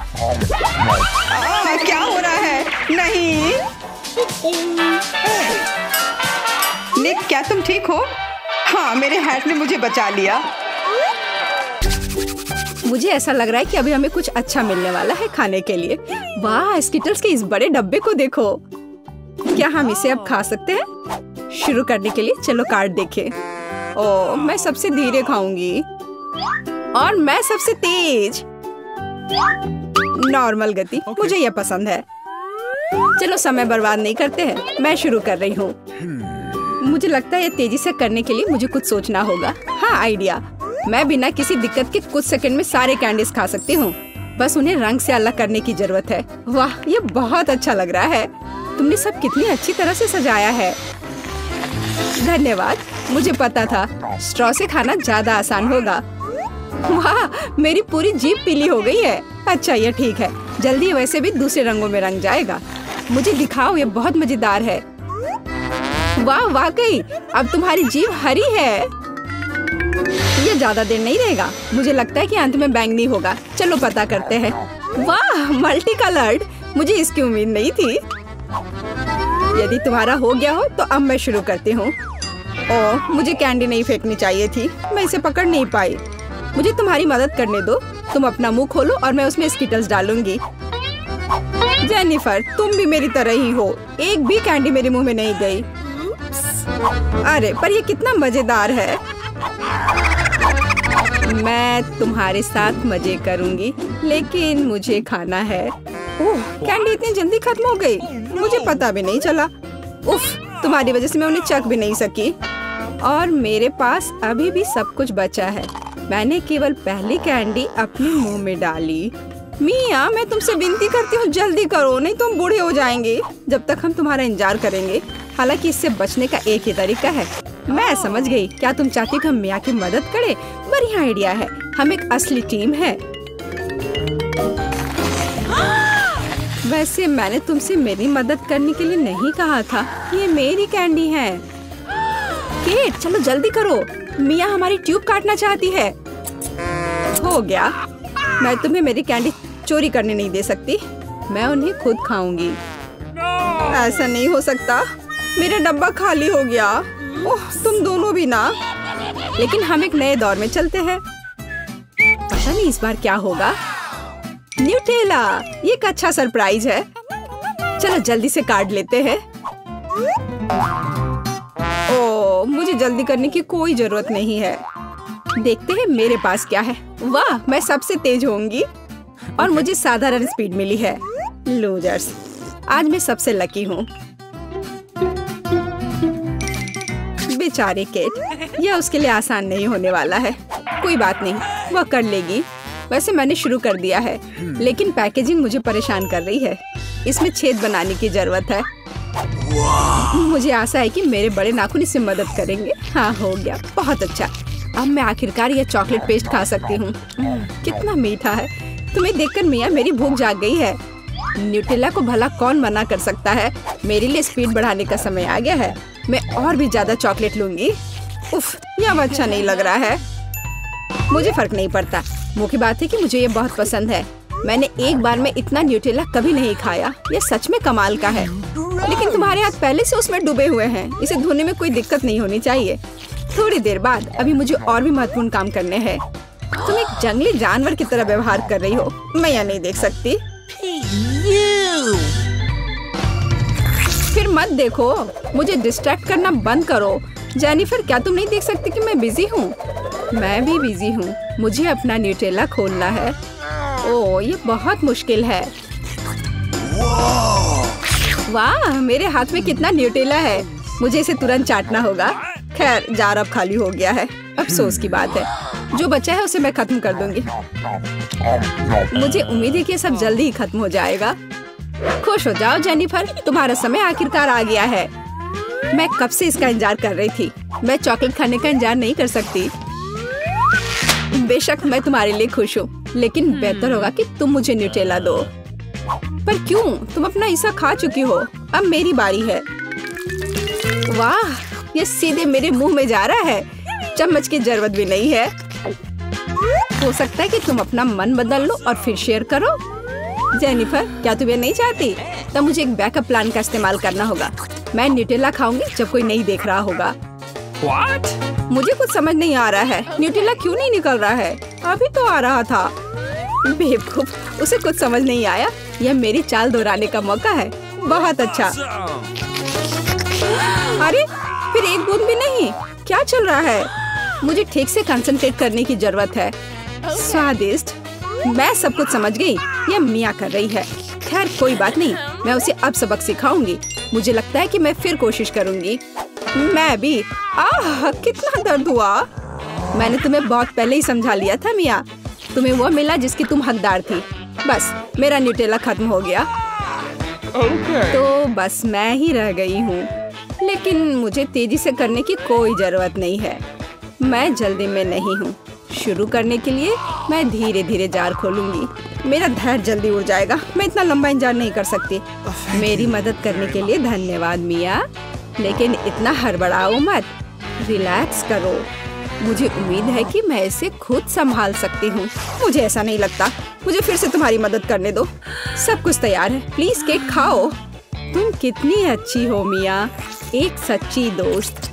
क्या हो रहा है? नहीं निक, क्या तुम ठीक हो? हाँ, मेरे हैट ने मुझे बचा लिया। मुझे ऐसा लग रहा है कि अभी हमें कुछ अच्छा मिलने वाला है खाने के लिए। वाह, स्किटल्स के इस बड़े डब्बे को देखो। क्या हम इसे अब खा सकते हैं? शुरू करने के लिए चलो कार्ड देखें। ओह, मैं सबसे धीरे खाऊंगी और मैं सबसे तेज। नॉर्मल गति। मुझे यह पसंद है। चलो समय बर्बाद नहीं करते हैं, मैं शुरू कर रही हूँ। मुझे लगता है ये तेजी से करने के लिए मुझे कुछ सोचना होगा। हाँ, आइडिया। मैं बिना किसी दिक्कत के कुछ सेकंड में सारे कैंडीज खा सकती हूँ। बस उन्हें रंग से अलग करने की जरूरत है। वाह, ये बहुत अच्छा लग रहा है। तुमने सब कितनी अच्छी तरह से सजाया है। धन्यवाद, मुझे पता था स्ट्रॉ से खाना ज्यादा आसान होगा। वाह, मेरी पूरी जीभ पीली हो गई है। अच्छा, ये ठीक है। जल्दी वैसे भी दूसरे रंगों में रंग जाएगा। मुझे दिखाओ, ये बहुत मजेदार है। वाह, वाकई अब तुम्हारी जीभ हरी है। ये ज्यादा देर नहीं रहेगा। मुझे लगता है कि अंत में बैंगनी होगा। चलो पता करते हैं। वाह, मल्टी कलर्ड। मुझे इसकी उम्मीद नहीं थी। यदि तुम्हारा हो गया हो तो अब मैं शुरू करती हूँ। ओह, मुझे कैंडी नहीं फेंकनी चाहिए थी। मैं इसे पकड़ नहीं पाई। मुझे तुम्हारी मदद करने दो। तुम अपना मुंह खोलो और मैं उसमें स्किटल्स डालूंगी। जेनिफर, तुम भी मेरी तरह ही हो। एक भी कैंडी मेरे मुंह में नहीं गई। अरे, पर ये कितना मजेदार है। मैं तुम्हारे साथ मजे करूंगी, लेकिन मुझे खाना है। ओह, कैंडी इतनी जल्दी खत्म हो गई। मुझे पता भी नहीं चला। उफ, तुम्हारी वजह से मैं उन्हें चख भी नहीं सकी। और मेरे पास अभी भी सब कुछ बचा है। मैंने केवल पहली कैंडी अपने मुंह में डाली। मिया, मैं तुमसे विनती करती हूँ, जल्दी करो, नहीं तो हम बूढ़े हो जाएंगे जब तक हम तुम्हारा इंतजार करेंगे। हालांकि इससे बचने का एक ही तरीका है। मैं समझ गई। क्या तुम चाहती हो कि हम मिया की मदद करें? बढ़िया आइडिया है। हम एक असली टीम है। वैसे मैंने तुमसे मेरी मदद करने के लिए नहीं कहा था। ये मेरी कैंडी है। केट चलो जल्दी करो, मिया हमारी ट्यूब काटना चाहती है। हो गया, मैं तुम्हें मेरी कैंडी चोरी करने नहीं दे सकती, मैं उन्हें खुद खाऊंगी। ऐसा नहीं हो सकता, मेरा डब्बा खाली हो गया। ओह तुम दोनों भी ना। लेकिन हम एक नए दौर में चलते हैं, पता नहीं इस बार क्या होगा। न्यूटेला, ये एक अच्छा सरप्राइज है। चलो जल्दी से काट लेते हैं। ओह मुझे जल्दी करने की कोई जरूरत नहीं है, देखते हैं मेरे पास क्या है। वाह मैं सबसे तेज होंगी और मुझे साधारण स्पीड मिली है। लूजर्स, आज मैं सबसे लकी हूँ। बेचारी केट, यह उसके लिए आसान नहीं होने वाला है। कोई बात नहीं, वह कर लेगी। वैसे मैंने शुरू कर दिया है, लेकिन पैकेजिंग मुझे परेशान कर रही है। इसमें छेद बनाने की जरूरत है। मुझे आशा है कि मेरे बड़े नाखून इससे मदद करेंगे। हाँ हो गया, बहुत अच्छा। अब मैं आखिरकार यह चॉकलेट पेस्ट खा सकती हूँ। कितना मीठा है। तुम्हें देखकर मिया मेरी भूख जाग गई है। न्यूटेला को भला कौन मना कर सकता है। मेरे लिए स्पीड बढ़ाने का समय आ गया है। मैं और भी ज्यादा चॉकलेट लूंगी। उफ, यह अच्छा नहीं लग रहा है। मुझे फर्क नहीं पड़ता, मुख्य बात है कि मुझे ये बहुत पसंद है। मैंने एक बार में इतना न्यूटेला कभी नहीं खाया। यह सच में कमाल का है। लेकिन तुम्हारे हाथ पहले से उसमें डूबे हुए हैं, इसे धोने में कोई दिक्कत नहीं होनी चाहिए। थोड़ी देर बाद अभी मुझे और भी महत्वपूर्ण काम करने हैं। तुम एक जंगली जानवर की तरह व्यवहार कर रही हो, मैं यह नहीं देख सकती। फिर मत देखो, मुझे डिस्ट्रैक्ट करना बंद करो। जेनिफर, क्या तुम नहीं देख सकती कि मैं बिजी हूँ? मैं भी बिजी हूँ, मुझे अपना न्यूटेला खोलना है। ओह ये बहुत मुश्किल है। वाह मेरे हाथ में कितना न्यूटेला है, मुझे इसे तुरंत चाटना होगा। खैर जार अब खाली हो गया है, अफसोस की बात है। जो बचा है उसे मैं खत्म कर दूंगी। मुझे उम्मीद है कि सब जल्दी ही खत्म हो जाएगा। खुश हो जाओ जेनिफर, तुम्हारा समय आखिरकार आ गया है। मैं कब से इसका इंतजार कर रही थी। मैं चॉकलेट खाने का इंतजार नहीं कर सकती। बेशक मैं तुम्हारे लिए खुश हूँ, लेकिन बेहतर होगा कि तुम मुझे न्यूटेला दो। पर क्यों? तुम अपना हिस्सा खा चुकी हो, अब मेरी बारी है। वाह ये सीधे मेरे मुंह में जा रहा है, चम्मच की जरूरत भी नहीं है। हो सकता है कि तुम अपना मन बदल लो और फिर शेयर करो। जेनिफर, क्या तुम ये नहीं चाहती? तब मुझे एक बैकअप प्लान का इस्तेमाल करना होगा। मैं न्यूटेला खाऊंगी जब कोई नहीं देख रहा होगा। What? मुझे कुछ समझ नहीं आ रहा है, न्यूटेला क्यों नहीं निकल रहा है? अभी तो आ रहा था। बेवकूफ, उसे कुछ समझ नहीं आया। यह मेरी चाल दोहराने का मौका है। बहुत अच्छा। अरे फिर एक बूंद भी नहीं, क्या चल रहा है? मुझे ठीक से कंसंट्रेट करने की जरूरत है। स्वादिष्ट, मैं सब कुछ समझ गई, यह मिया कर रही है। खैर कोई बात नहीं, मैं उसे अब सबक सिखाऊंगी। मुझे लगता है कि मैं फिर कोशिश करूंगी। मैं भी। आह कितना दर्द हुआ। मैंने तुम्हें बहुत पहले ही समझा लिया था मिया, तुम्हें वो मिला जिसकी तुम हकदार थी। बस मेरा न्यूटेला खत्म हो गया। तो बस मैं ही रह गई हूँ, लेकिन मुझे तेजी से करने की कोई जरूरत नहीं है। मैं जल्दी में नहीं हूँ। शुरू करने के लिए मैं धीरे धीरे जार खोलूंगी। मेरा धैर्य जल्दी उड़ जाएगा, मैं इतना लंबा इंतजार नहीं कर सकती। मेरी मदद करने के लिए धन्यवाद मिया, लेकिन इतना हड़बड़ाओ मत, रिलैक्स करो। मुझे उम्मीद है कि मैं इसे खुद संभाल सकती हूँ। मुझे ऐसा नहीं लगता, मुझे फिर से तुम्हारी मदद करने दो। सब कुछ तैयार है, प्लीज केक खाओ। तुम कितनी अच्छी हो मिया, एक सच्ची दोस्त।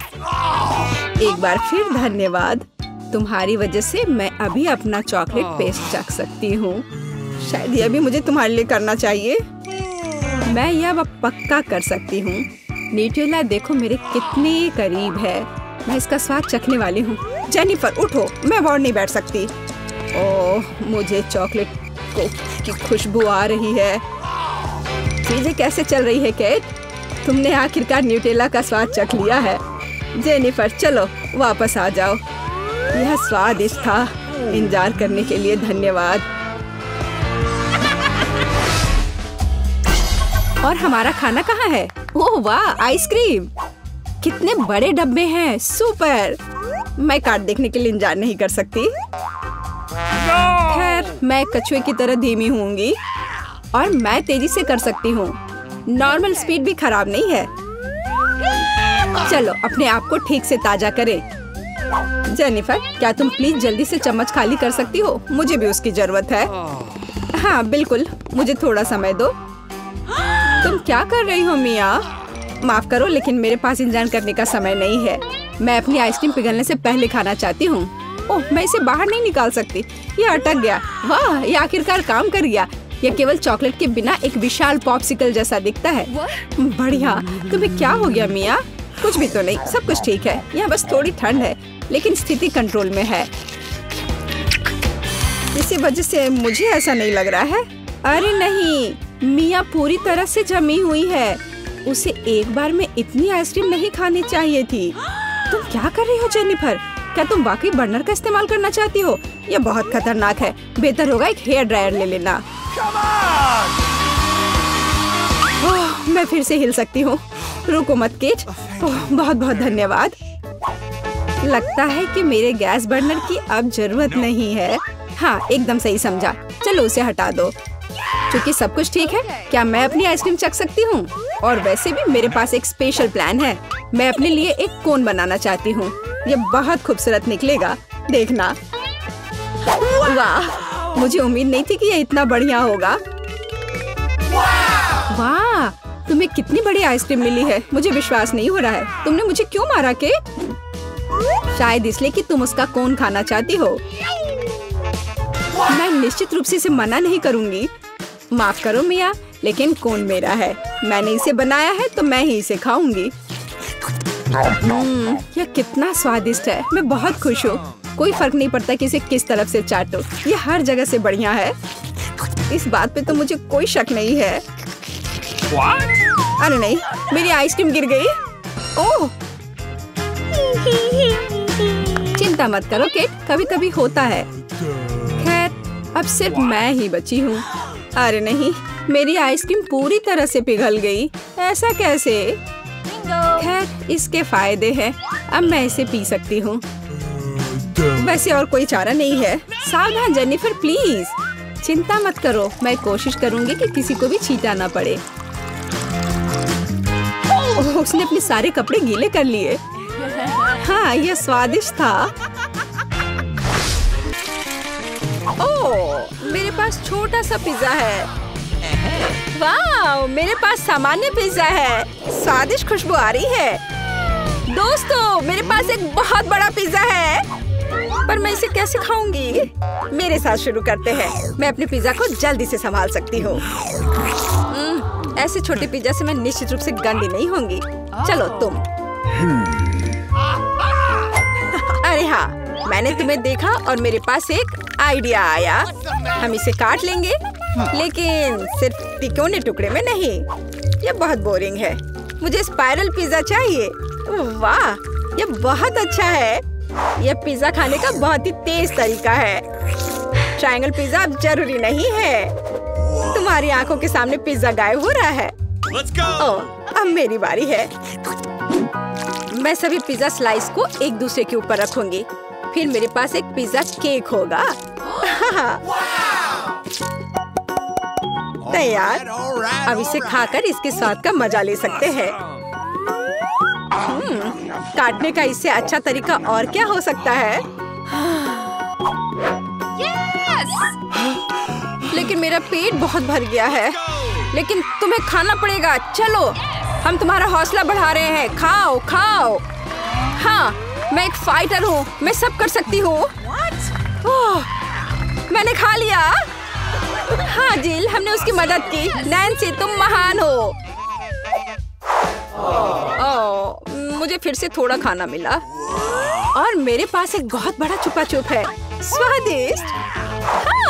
एक बार फिर धन्यवाद, तुम्हारी वजह से मैं अभी अपना चॉकलेट पेस्ट चख सकती हूँ। शायद यह भी मुझे तुम्हारे लिए करना चाहिए। मैं यह अब पक्का कर सकती हूँ। न्यूटेला देखो मेरे कितने करीब है, मैं इसका स्वाद चखने वाली हूँ। जेनिफर उठो, मैं और नहीं बैठ सकती। ओह मुझे चॉकलेट की खुशबू आ रही है। चीजें कैसे चल रही है केट? तुमने आखिरकार न्यूटेला का स्वाद चख लिया है। जेनिफर चलो वापस आ जाओ। यह स्वादिष्ट था, इंतजार करने के लिए धन्यवाद। और हमारा खाना कहाँ है? ओह वाह आइसक्रीम, कितने बड़े डब्बे हैं, सुपर। मैं कार्ड देखने के लिए इंतजार नहीं कर सकती। खैर मैं कछुए की तरह धीमी होंगी और मैं तेजी से कर सकती हूँ। नॉर्मल स्पीड भी खराब नहीं है। चलो अपने आप को ठीक से ताजा करें। जेनिफर, क्या तुम प्लीज जल्दी से चम्मच खाली कर सकती हो? मुझे भी उसकी जरूरत है। हाँ बिल्कुल, मुझे थोड़ा समय दो। तुम क्या कर रही हो मिया? माफ करो लेकिन मेरे पास इंतजार करने का समय नहीं है। मैं अपनी आइसक्रीम पिघलने से पहले खाना चाहती हूँ। ओह, मैं इसे बाहर नहीं निकाल सकती, ये अटक गया। वाह, ये आखिरकार काम कर गया। यह केवल चॉकलेट के बिना एक विशाल पॉप्सिकल जैसा दिखता है। बढ़िया। तुम्हें क्या हो गया मिया? कुछ भी तो नहीं, सब कुछ ठीक है। यहाँ बस थोड़ी ठंड है लेकिन स्थिति कंट्रोल में है। इसी वजह से मुझे ऐसा नहीं लग रहा है। अरे नहीं, मिया पूरी तरह से जमी हुई है। उसे एक बार में इतनी आइसक्रीम नहीं खानी चाहिए थी। तुम क्या कर रही हो जेनिफर? क्या तुम वाकई बर्नर का इस्तेमाल करना चाहती हो? यह बहुत खतरनाक है। बेहतर होगा एक हेयर ड्रायर ले लेना। ओह, मैं फिर से हिल सकती हूँ। रुको मत केट। ओह, बहुत बहुत धन्यवाद। लगता है कि मेरे गैस बर्नर की अब जरूरत नहीं है। हाँ, एकदम सही समझा। चलो उसे हटा दो। क्योंकि सब कुछ ठीक है, क्या मैं अपनी आइसक्रीम चख सकती हूँ? और वैसे भी मेरे पास एक स्पेशल प्लान है। मैं अपने लिए एक कोन बनाना चाहती हूँ। ये बहुत खूबसूरत निकलेगा, देखना। वाह, मुझे उम्मीद नहीं थी कि ये इतना बढ़िया होगा। वाह, तुम्हें कितनी बड़ी आइसक्रीम मिली है। मुझे विश्वास नहीं हो रहा है। तुमने मुझे क्यों मारा केट? शायद इसलिए कि तुम उसका कोन खाना चाहती हो। मैं निश्चित रूप से इसे मना नहीं करूंगी। माफ करो मिया, लेकिन कोन मेरा है। मैंने इसे बनाया है तो मैं ही इसे खाऊंगी। यह कितना स्वादिष्ट है। मैं बहुत खुश हूँ। कोई फर्क नहीं पड़ता कि इसे किस तरफ से चाटो, ये हर जगह से बढ़िया है। इस बात पे तो मुझे कोई शक नहीं है। अरे नहीं, मेरी आइसक्रीम गिर गई। ओह, चिंता मत करो केट, कभी कभी होता है। खैर, अब सिर्फ मैं ही बची हूँ। अरे नहीं, मेरी आइसक्रीम पूरी तरह से पिघल गई। ऐसा कैसे? खैर, इसके फायदे हैं। अब मैं इसे पी सकती हूँ। वैसे और कोई चारा नहीं है। सावधान जेनिफर, प्लीज। चिंता मत करो, मैं कोशिश करूंगी कि किसी को भी छींटा ना पड़े। ओह, उसने अपने सारे कपड़े गीले कर लिए। हाँ, यह स्वादिष्ट था। ओह, मेरे पास छोटा सा पिज्जा है। वाह, मेरे पास सामान्य पिज्जा है। स्वादिष्ट खुशबू आ रही है। दोस्तों, मेरे पास एक बहुत बड़ा पिज्जा है, पर मैं इसे कैसे खाऊंगी? मेरे साथ शुरू करते हैं। मैं अपने पिज्जा को जल्दी से संभाल सकती हूँ। ऐसे छोटे पिज्जा से मैं निश्चित रूप से गंदी नहीं होंगी। चलो तुम। अरे हाँ, मैंने तुम्हें देखा और मेरे पास एक आइडिया आया। हम इसे काट लेंगे, लेकिन सिर्फ तिकोने टुकड़े में नहीं। ये बहुत बोरिंग है। मुझे स्पाइरल पिज्जा चाहिए। वाह, ये बहुत अच्छा है। यह पिज्जा खाने का बहुत ही तेज तरीका है। ट्रायंगल पिज्जा अब जरूरी नहीं है। तुम्हारी आंखों के सामने पिज्जा गायब हो रहा है। ओह, अब मेरी बारी है। मैं सभी पिज्जा स्लाइस को एक दूसरे के ऊपर रखूंगी। फिर मेरे पास एक पिज्जा केक होगा। तैयार। अब इसे खाकर इसके स्वाद का मजा ले सकते हैं। काटने का इससे अच्छा तरीका और क्या हो सकता है? लेकिन मेरा पेट बहुत भर गया है। लेकिन तुम्हें खाना पड़ेगा। चलो, हम तुम्हारा हौसला बढ़ा रहे हैं। खाओ खाओ। हाँ, मैं एक फाइटर हूँ। मैं सब कर सकती हूँ। मैंने खा लिया। हाँ जिल, हमने उसकी मदद की। नैन्सी, तुम महान हो। मुझे फिर से थोड़ा खाना मिला और मेरे पास एक बहुत बड़ा छुपा छुप है। स्वादिष्ट।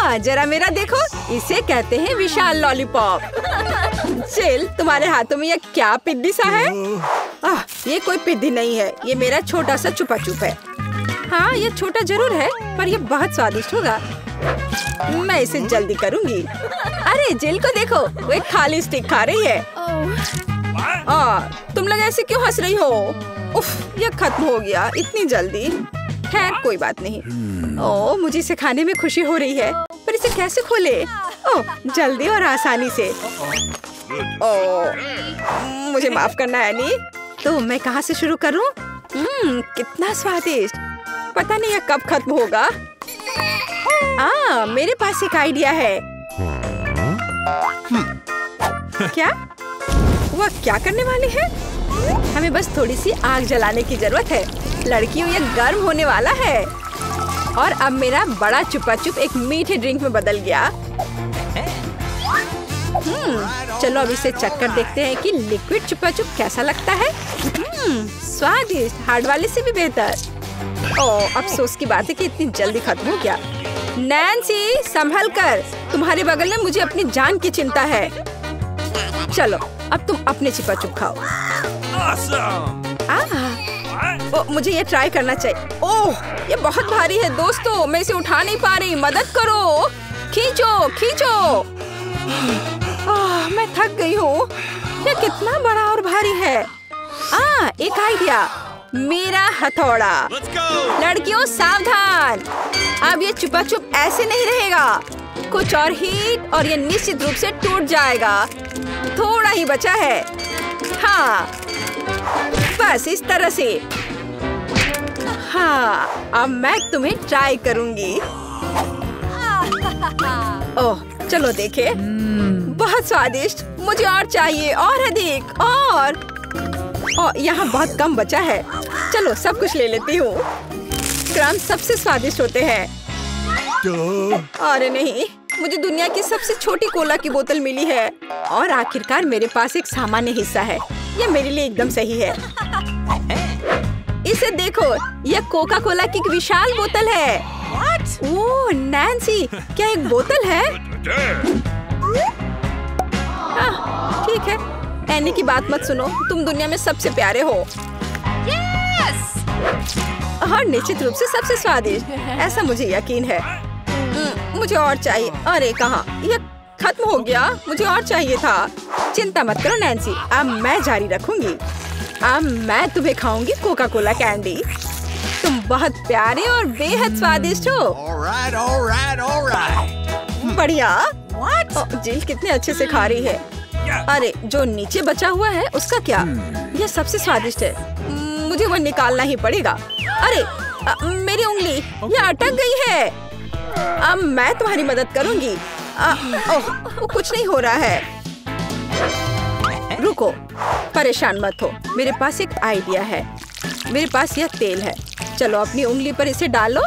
हाँ, जरा मेरा देखो। इसे कहते हैं विशाल लॉलीपॉप। जिल, तुम्हारे हाथों में यह क्या पिद्दी सा है? ये कोई पिद्दी नहीं है। ये मेरा छोटा सा छुपा छुप है। हाँ, ये छोटा जरूर है, पर ये बहुत स्वादिष्ट होगा। मैं इसे जल्दी करूंगी। अरे जिल को देखो, वो एक खाली स्टिक खा रही है। तुम लोग ऐसे क्यों हंस रही हो? उफ, यह खत्म हो गया इतनी जल्दी। खैर, कोई बात नहीं। ओह, मुझे इसे खाने में खुशी हो रही है, पर इसे कैसे खोले? ओह, जल्दी और आसानी से। ओह, मुझे माफ करना एनी। तो मैं कहाँ से शुरू करूँ? कितना स्वादिष्ट। पता नहीं यह कब खत्म होगा। मेरे पास एक आइडिया है। क्या? वह क्या करने वाली है? हमें बस थोड़ी सी आग जलाने की जरूरत है। लड़कियों, ये गर्म होने वाला है। और अब मेरा बड़ा चुपा चुप एक मीठे ड्रिंक में बदल गया। चलो अब इसे चख कर देखते हैं कि लिक्विड चुपा चुप कैसा लगता है। स्वादिष्ट, हार्ड वाले से भी बेहतर। ओह, अफसोस की बात है कि इतनी जल्दी खत्म हो गया। नैन्सी, संभल कर, तुम्हारे बगल में मुझे अपनी जान की चिंता है। चलो अब तुम अपने चुपा चुप खाओ। मुझे ये ट्राई करना चाहिए। ओह, ये बहुत भारी है दोस्तों, मैं इसे उठा नहीं पा रही, मदद करो। खींचो खींचो। मैं थक गई हूँ। ये कितना बड़ा और भारी है। एक आइडिया, मेरा हथौड़ा। लड़कियों सावधान, अब ये चुपा चुप ऐसे नहीं रहेगा। कुछ और हीट और ये निश्चित रूप से टूट जाएगा। थोड़ा ही बचा है। हाँ, बस इस तरह से। हाँ, अब मैं तुम्हें ट्राई करूंगी। ओह, चलो देखे। बहुत स्वादिष्ट, मुझे और चाहिए, और अधिक, और यहाँ बहुत कम बचा है। चलो सब कुछ ले लेती हूँ। क्रम सबसे स्वादिष्ट होते हैं। अरे नहीं, मुझे दुनिया की सबसे छोटी कोला की बोतल मिली है। और आखिरकार मेरे पास एक सामान्य हिस्सा है। यह मेरे लिए एकदम सही है। इसे देखो, यह कोका कोला की एक विशाल बोतल है। ओह नैन्सी, क्या एक बोतल है? ठीक है, एनी की बात मत सुनो, तुम दुनिया में सबसे प्यारे हो। और निश्चित रूप से सबसे स्वादिष्ट, ऐसा मुझे यकीन है। मुझे और चाहिए। अरे कहाँ, यह खत्म हो गया। मुझे और चाहिए था। चिंता मत करो नैन्सी, अब मैं जारी रखूंगी। अब मैं तुम्हें खाऊंगी कोका कोला कैंडी। तुम बहुत प्यारे और बेहद स्वादिष्ट हो। बढ़िया। जिल कितने अच्छे से खा रही है। अरे जो नीचे बचा हुआ है उसका क्या? यह सबसे स्वादिष्ट है। मुझे वो निकालना ही पड़ेगा। अरे मेरी उंगली, यह अटक गई है। अब मैं तुम्हारी मदद करूंगी। ओह, कुछ नहीं हो रहा है। रुको, परेशान मत हो, मेरे पास एक आइडिया है। मेरे पास यह तेल है। चलो अपनी उंगली पर इसे डालो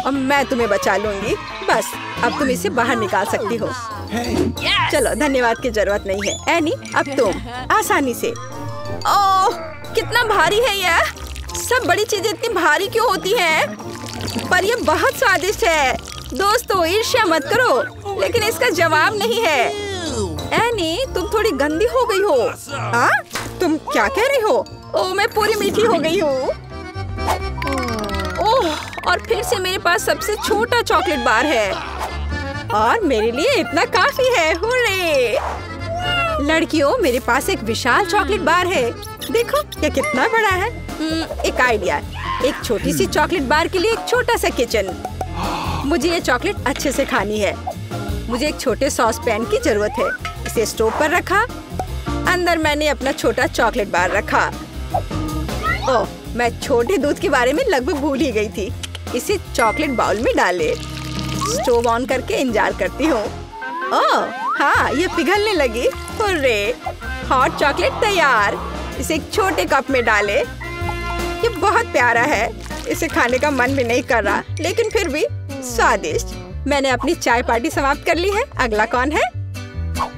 और मैं तुम्हें बचा लूंगी। बस अब तुम इसे बाहर निकाल सकती हो। चलो, धन्यवाद की जरूरत नहीं है। एनी, अब तुम आसानी से। ओह, कितना भारी है यह। सब बड़ी चीजें इतनी भारी क्यों होती हैं? पर यह बहुत स्वादिष्ट है। दोस्तों, ईर्ष्या मत करो, लेकिन इसका जवाब नहीं है। एनी, तुम थोड़ी गंदी हो गई हो। तुम क्या कह रही हो? ओह, मैं पूरी मीठी हो गई हूँ। ओह, और फिर से मेरे पास सबसे छोटा चॉकलेट बार है और मेरे लिए इतना काफी है। हुर्रे! लड़कियों, मेरे पास एक विशाल चॉकलेट बार है। देखो ये कितना बड़ा है। एक आइडिया, एक छोटी सी चॉकलेट बार के लिए एक छोटा सा किचन। मुझे ये चॉकलेट अच्छे से खानी है। मुझे एक छोटे सॉस पैन की जरूरत है। इसे स्टोव पर रखा। अंदर मैंने अपना छोटा चॉकलेट बार रखा। ओह, मैं छोटे दूध के बारे में लगभग भूल ही गई थी। इसे चॉकलेट बाउल में डाले। स्टोव ऑन करके इंतजार करती हूँ। ओह हाँ, ये पिघलने लगी। हुर्रे! हॉट चॉकलेट तैयार। इसे एक छोटे कप में डाले। ये बहुत प्यारा है। इसे खाने का मन भी नहीं कर रहा, लेकिन फिर भी स्वादिष्ट। मैंने अपनी चाय पार्टी समाप्त कर ली है। अगला कौन है?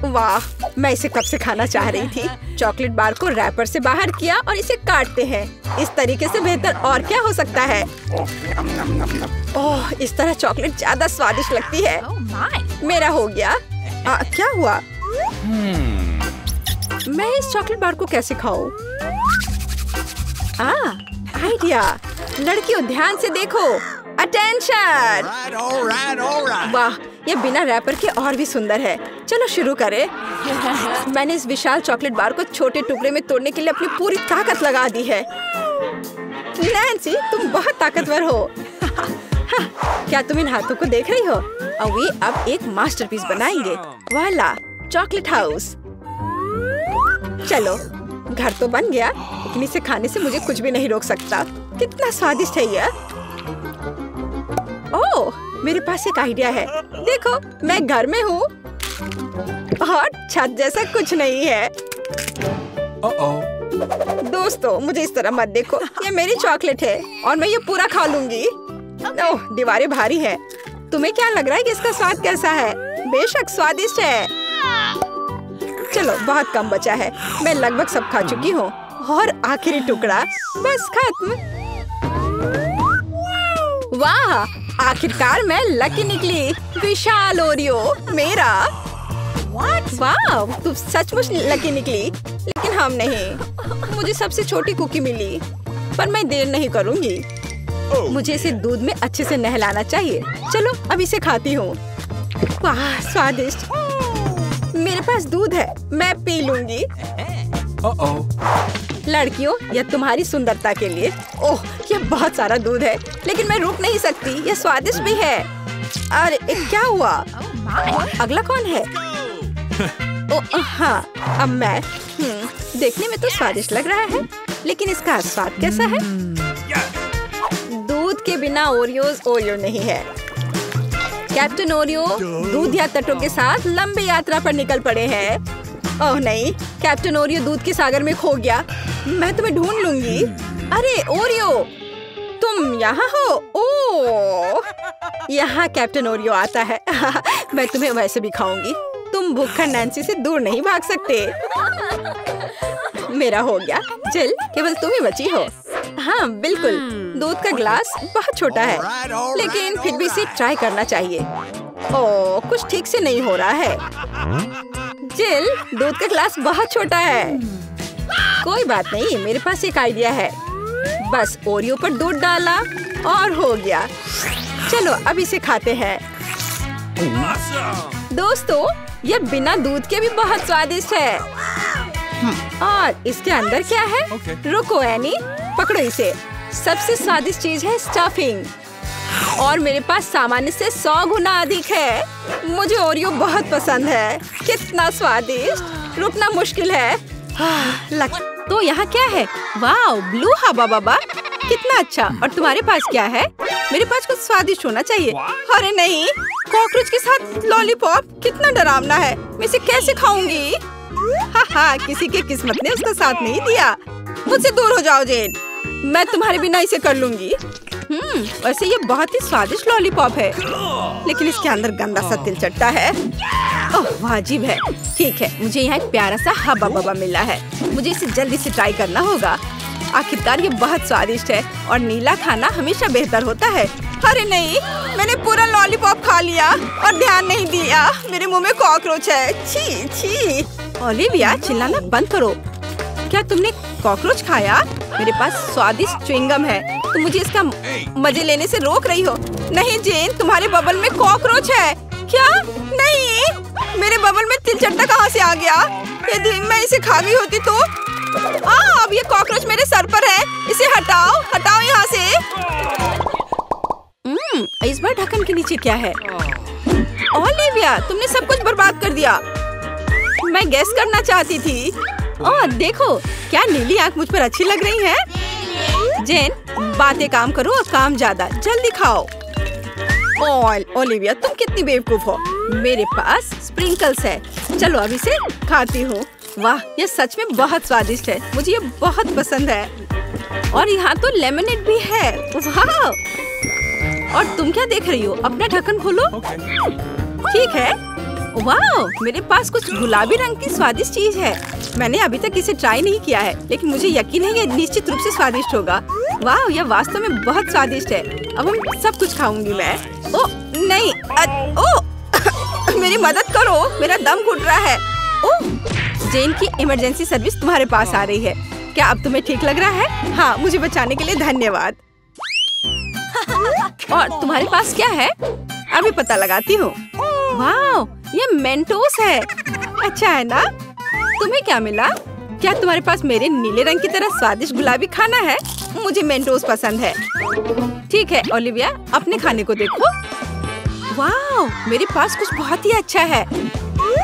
वाह, मैं इसे कब से खाना चाह रही थी। चॉकलेट बार को रैपर से बाहर किया और इसे काटते हैं। इस तरीके से बेहतर और क्या हो सकता है? ओह, इस तरह चॉकलेट ज्यादा स्वादिष्ट लगती है। मेरा हो गया। क्या हुआ? मैं इस चॉकलेट बार को कैसे खाऊं? आइडिया। लड़कियों, ध्यान से देखो। अटेंशन! वाह, ये बिना रैपर के और भी सुंदर है। चलो शुरू करें। मैंने इस विशाल चॉकलेट बार को छोटे टुकड़े में तोड़ने के लिए अपनी पूरी ताकत लगा दी है। नैन्सी, तुम बहुत ताकतवर हो। क्या तुम इन हाथों को देख रही हो? वे अब एक मास्टरपीस बनाएंगे। वाला, चॉकलेट हाउस। चलो, घर तो बन गया, लेकिन इसे खाने से मुझे कुछ भी नहीं रोक सकता। कितना स्वादिष्ट है यह। ओह, मेरे पास एक आइडिया है। देखो, मैं घर में हूँ और छत जैसा कुछ नहीं है। दोस्तों, मुझे इस तरह मत देखो। ये मेरी चॉकलेट है और मैं ये पूरा खा लूंगी। ओह, दीवारें भारी है। तुम्हें क्या लग रहा है कि इसका स्वाद कैसा है? बेशक स्वादिष्ट है। चलो, बहुत कम बचा है। मैं लगभग सब खा चुकी हूँ और आखिरी टुकड़ा बस खत्म। वाह, आखिरकार मैं लकी निकली। विशाल ओरियो मेरा। वाह, तुम सचमुच लकी निकली। लेकिन हम नहीं। मुझे सबसे छोटी कुकी मिली, पर मैं देर नहीं करूंगी। मुझे इसे दूध में अच्छे से नहलाना चाहिए। चलो, अब इसे खाती हूँ। वाह, स्वादिष्ट। मेरे पास दूध है, मैं पी लूंगी। लड़कियों, यह तुम्हारी सुंदरता के लिए। ओह, यह बहुत सारा दूध है, लेकिन मैं रुक नहीं सकती। यह स्वादिष्ट भी है। अरे, क्या हुआ? अगला कौन है? ओह हाँ, अब मैं। देखने में तो स्वादिष्ट लग रहा है, लेकिन इसका स्वाद कैसा है? दूध के बिना ओरियो नहीं है। कैप्टन ओरियो दूध या तटों के साथ लंबी यात्रा पर निकल पड़े हैं। ओह नहीं, कैप्टन ओरियो दूध के सागर में खो गया। मैं तुम्हें ढूंढ लूंगी। अरे ओरियो, तुम यहाँ हो? ओह, यहाँ कैप्टन ओरियो आता है। मैं तुम्हें वैसे भी खाऊंगी। तुम भूखा नैन्सी से दूर नहीं भाग सकते। मेरा हो गया। चल, केवल तुम ही बची हो। हाँ बिल्कुल, दूध का ग्लास बहुत छोटा है, लेकिन फिर भी इसे ट्राई करना चाहिए। ओह, कुछ ठीक से नहीं हो रहा है। जिल, दूध का ग्लास बहुत छोटा है। कोई बात नहीं, मेरे पास एक आइडिया है। बस ओरियो पर दूध डाला और हो गया। चलो, अब इसे खाते हैं। दोस्तों, ये बिना दूध के भी बहुत स्वादिष्ट है। और इसके अंदर क्या है? रुको एनी, पकड़ो इसे। सबसे स्वादिष्ट चीज है स्टफिंग, और मेरे पास सामान्य से 100 गुना अधिक है। मुझे ओरियो बहुत पसंद है। कितना स्वादिष्ट, रुकना मुश्किल है। तो यहाँ क्या है? वाह, ब्लू हवा बाबा, कितना अच्छा। और तुम्हारे पास क्या है? मेरे पास कुछ स्वादिष्ट होना चाहिए। अरे नहीं, कॉकरोच के साथ लॉलीपॉप, कितना डरावना है। मैं इसे कैसे खाऊंगी? हाँ, किसी के किस्मत ने उसका साथ नहीं दिया। मुझसे दूर हो जाओ जेन, मैं तुम्हारे बिना इसे कर लूंगी। वैसे ये बहुत ही स्वादिष्ट लॉलीपॉप है, लेकिन इसके अंदर गंदा सा तिल चट्टा है। ओह, वाजिब है। ठीक है, मुझे यहाँ एक प्यारा सा हब्बा बब्बा मिला है। मुझे इसे जल्दी से ट्राई करना होगा। आखिरकार ये बहुत स्वादिष्ट है, और नीला खाना हमेशा बेहतर होता है। अरे नहीं, मैंने पूरा लॉलीपॉप खा लिया और ध्यान नहीं दिया। मेरे मुंह में कॉकरोच है। छी छी। ओलिविया, चिल्लाना बंद करो। क्या तुमने कॉकरोच खाया? मेरे पास स्वादिष्ट च्युइंगम है, तुम मुझे इसका मजे लेने से रोक रही हो। नहीं जेन, तुम्हारे बबल में कॉकरोच है। क्या? नहीं, मेरे बबल में तिल चट्टा कहाँ से आ गया? यदि मैं इसे खा गई होती तो। अब ये कॉकरोच मेरे सर पर है। इसे हटाओ, हटाओ यहाँ से। इस बार ढक्कन के नीचे क्या है? ओलिविया, तुमने सब कुछ बर्बाद कर दिया। मैं गेस करना चाहती थी। ओह देखो, क्या नीली आंख मुझ पर अच्छी लग रही है। जेन, बातें काम करो और काम ज्यादा। जल्दी खाओ। ओलिविया, तुम कितनी बेवकूफ हो। मेरे पास स्प्रिंकल्स है। चलो, अब इसे खाती हूँ। वाह, ये सच में बहुत स्वादिष्ट है। मुझे ये बहुत पसंद है। और यहाँ तो लेमनेड भी है। वाह! और तुम क्या देख रही हो? अपना ढक्कन खोलो। ठीक है। वाह, मेरे पास कुछ गुलाबी रंग की स्वादिष्ट चीज है। मैंने अभी तक इसे ट्राई नहीं किया है, लेकिन मुझे यकीन है ये निश्चित रूप से स्वादिष्ट होगा। वाह, यह वास्तव में बहुत स्वादिष्ट है। अब हम सब कुछ खाऊंगी मैं। ओह नहीं, ओह मेरी मदद करो, मेरा दम घुट रहा है। ओह, जेन की इमरजेंसी सर्विस तुम्हारे पास आ रही है। क्या अब तुम्हें ठीक लग रहा है? हाँ, मुझे बचाने के लिए धन्यवाद। और तुम्हारे पास क्या है? अभी पता लगाती हूँ। वाह, ये मेंटोस है। अच्छा है ना? तुम्हें क्या मिला? क्या तुम्हारे पास मेरे नीले रंग की तरह स्वादिष्ट गुलाबी खाना है? मुझे मेंटोस पसंद है। ठीक है ओलिविया, अपने खाने को देखो। वाह, मेरे पास कुछ बहुत ही अच्छा है।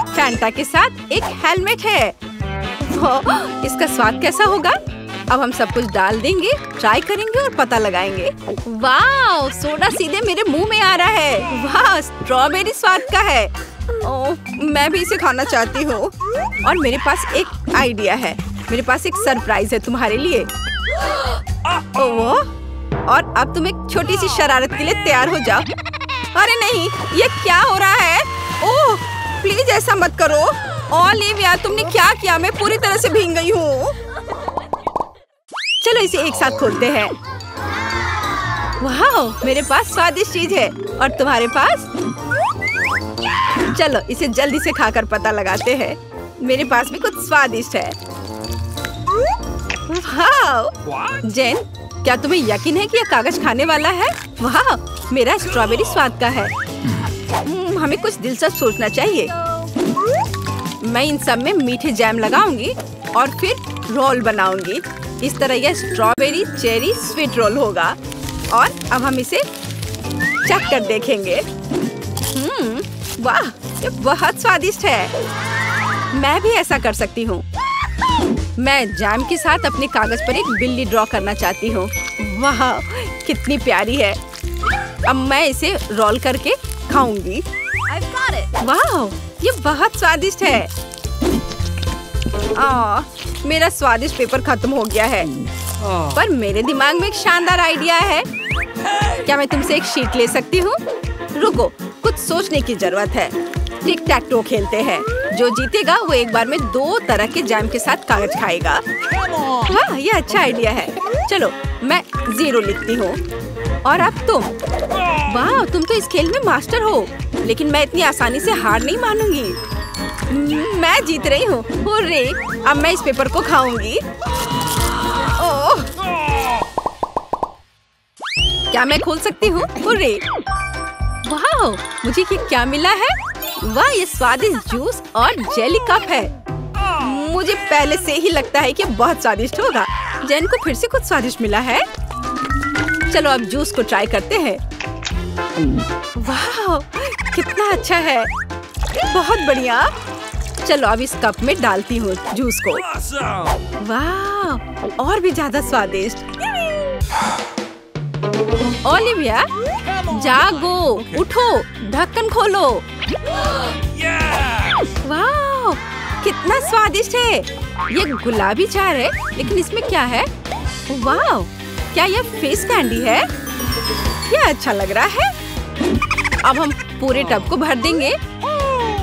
फैंटा के साथ एक हेलमेट है। ओह, इसका स्वाद कैसा होगा? अब हम सब कुछ डाल देंगे, ट्राई करेंगे और पता लगाएंगे। वाह, सोडा सीधे मेरे मुंह में आ रहा है। वाह, स्ट्रॉबेरी स्वाद का है। ओह, मैं भी इसे खाना चाहती हूँ। और मेरे पास एक आइडिया है। मेरे पास एक सरप्राइज है तुम्हारे लिए। ओह, और अब तुम एक छोटी सी शरारत के लिए तैयार हो जाओ। अरे नहीं, ये क्या हो रहा है? ओह, प्लीज ऐसा मत करो। ओलिविया, तुमने क्या किया? मैं पूरी तरह से भीग गई हूँ। चलो इसे एक साथ खोलते हैं। वाह, मेरे पास स्वादिष्ट चीज है और तुम्हारे पास? चलो इसे जल्दी से खाकर पता लगाते हैं। मेरे पास भी कुछ स्वादिष्ट है। वाह, जेन, क्या तुम्हें यकीन है कि यह कागज खाने वाला है? वाह, मेरा स्ट्रॉबेरी स्वाद का है। हमें कुछ दिलचस्प सोचना चाहिए। मैं इन सब में मीठे जैम लगाऊंगी और फिर रोल बनाऊंगी। इस तरह यह स्ट्रॉबेरी चेरी स्वीट रोल होगा। और अब हम इसे चख कर देखेंगे। वाह, ये बहुत स्वादिष्ट है। मैं भी ऐसा कर सकती हूँ। मैं जैम के साथ अपने कागज पर एक बिल्ली ड्रॉ करना चाहती हूँ। वाह, कितनी प्यारी है। अब मैं इसे रोल करके खाऊंगी। वाह, ये बहुत स्वादिष्ट है। मेरा स्वादिष्ट पेपर खत्म हो गया है। पर मेरे दिमाग में एक शानदार आइडिया है। क्या मैं तुमसे एक शीट ले सकती हूँ? रुको, कुछ सोचने की जरूरत है। टिक टैक टो खेलते हैं। जो जीतेगा वो एक बार में 2 तरह के जैम के साथ कागज खाएगा। वाह, ये अच्छा आइडिया है। चलो मैं 0 लिखती हूँ। और अब तुम? वाह, तुम तो इस खेल में मास्टर हो। लेकिन मैं इतनी आसानी से हार नहीं मानूंगी। मैं जीत रही हूँ। हुर्रे, अब मैं इस पेपर को खाऊंगी। ओह, क्या मैं खोल सकती हूँ? हुर्रे, वाह, मुझे ये क्या मिला है? वाह, ये स्वादिष्ट जूस और जेली कप है। मुझे पहले से ही लगता है कि बहुत स्वादिष्ट होगा। जेन को फिर से कुछ स्वादिष्ट मिला है। चलो अब जूस को ट्राई करते हैं। वाह, कितना अच्छा है। बहुत बढ़िया। चलो अब इस कप में डालती हूँ जूस को। वाह, और भी ज्यादा स्वादिष्ट। ओलिविया, जागो, उठो, ढक्कन खोलो। वाह, कितना स्वादिष्ट है। ये गुलाबी चार है, लेकिन इसमें क्या है? वाह, क्या यह फेस कैंडी है? यह अच्छा लग रहा है। अब हम पूरे टब को भर देंगे।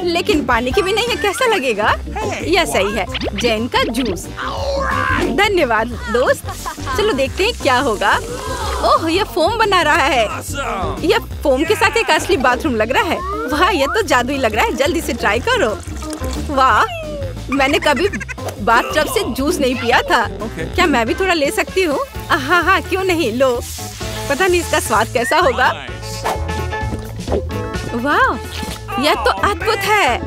लेकिन पानी के बिना यह कैसा लगेगा? यह सही है, जेन का जूस। धन्यवाद दोस्त। चलो देखते हैं क्या होगा। ओह, यह फोम बना रहा है। यह फोम के साथ एक असली बाथरूम लग रहा है। वाह, यह तो जादुई लग रहा है। जल्दी से ट्राई करो। वाह, मैंने कभी बाथटब से जूस नहीं पिया था। क्या मैं भी थोड़ा ले सकती हूँ? हाँ हाँ, क्यों नहीं, लो। पता नहीं इसका स्वाद कैसा होगा। वाह, यह तो अद्भुत है।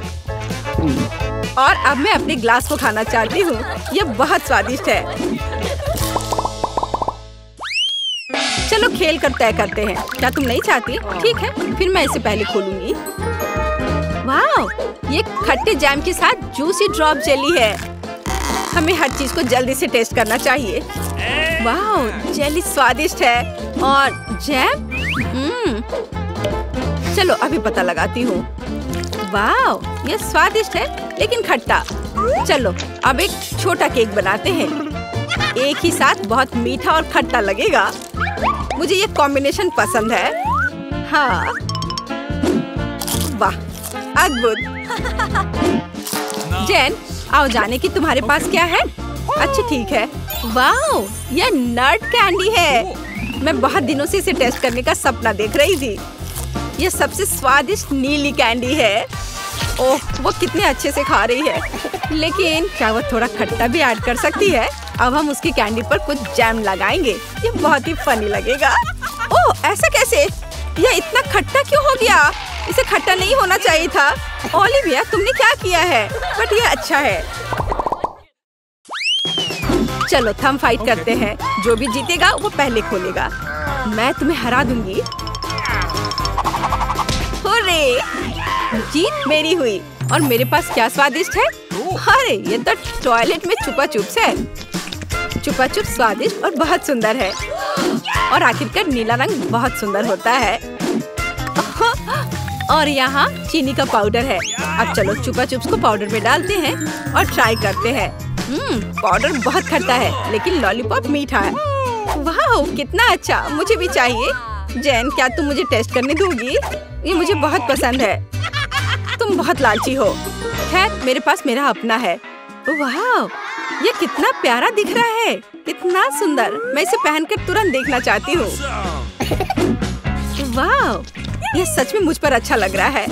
और अब मैं अपने ग्लास को खाना चाहती हूँ। यह बहुत स्वादिष्ट है। चलो खेल कर तय करते हैं। क्या तुम नहीं चाहती? ठीक है, फिर मैं इसे पहले खोलूंगी। वाह, ये खट्टे जैम के साथ जूसी ड्रॉप जेली है। हमें हर चीज को जल्दी से टेस्ट करना चाहिए। वाह, जेली स्वादिष्ट है और जैम। चलो अभी पता लगाती हूँ। वाह, ये स्वादिष्ट है लेकिन खट्टा। चलो अब एक छोटा केक बनाते हैं। एक ही साथ बहुत मीठा और खट्टा लगेगा। मुझे ये कॉम्बिनेशन पसंद है। हाँ, वाह, अद्भुत। जेन, आओ जाने की तुम्हारे पास क्या है? अच्छा ठीक है। वाह, यह नट कैंडी है। मैं बहुत दिनों से इसे टेस्ट करने का सपना देख रही थी। यह सबसे स्वादिष्ट नीली कैंडी है। ओह, वो कितने अच्छे से खा रही है। लेकिन क्या वो थोड़ा खट्टा भी ऐड कर सकती है? अब हम उसकी कैंडी पर कुछ जैम लगाएंगे। ये बहुत ही फनी लगेगा। ओह, ऐसा कैसे? यह इतना खट्टा क्यों हो गया? इसे खट्टा नहीं होना चाहिए था। ओलिविया, तुमने क्या किया है? बट ये अच्छा है। चलो थम फाइट करते हैं। जो भी जीतेगा वो पहले खोलेगा। मैं तुम्हें हरा दूंगी। हुर्रे! जीत मेरी हुई। और मेरे पास क्या स्वादिष्ट है? अरे ये तो टॉयलेट में छुपा चुप्स है। छुपा चुप्स स्वादिष्ट और बहुत सुंदर है। और आखिरकार नीला रंग बहुत सुंदर होता है। और यहाँ चीनी का पाउडर है। अब चलो छुपा चुप्स को पाउडर में डालते हैं और ट्राई करते हैं। पाउडर बहुत खट्टा है लेकिन लॉलीपॉप मीठा है। वाह कितना अच्छा, मुझे भी चाहिए। जैन क्या तुम मुझे टेस्ट करने दोगी? ये मुझे बहुत पसंद है। तुम बहुत लालची हो। खैर मेरे पास मेरा अपना है। वाह ये कितना प्यारा दिख रहा है, कितना सुंदर। मैं इसे पहनकर तुरंत देखना चाहती हूँ। वाह ये सच में मुझ पर अच्छा लग रहा है।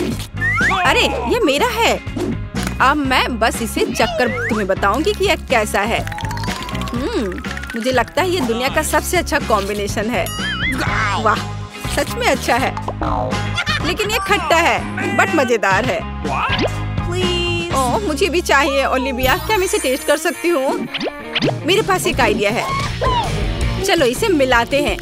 अरे ये मेरा है। अब मैं बस इसे चखकर तुम्हें बताऊंगी कि यह कैसा है। मुझे लगता है ये दुनिया का सबसे अच्छा कॉम्बिनेशन है। वाह सच में अच्छा है, लेकिन ये खट्टा है बट मजेदार है। Please. ओह मुझे भी चाहिए ओलिविया, क्या मैं इसे टेस्ट कर सकती हूँ? मेरे पास एक आइडिया है, चलो इसे मिलाते हैं।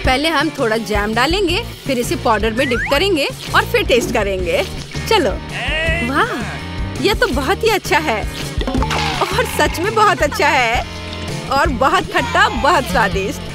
पहले हम थोड़ा जैम डालेंगे, फिर इसे पाउडर में डिप करेंगे और फिर टेस्ट करेंगे। चलो। वाह यह तो बहुत ही अच्छा है और सच में बहुत अच्छा है और बहुत खट्टा, बहुत स्वादिष्ट।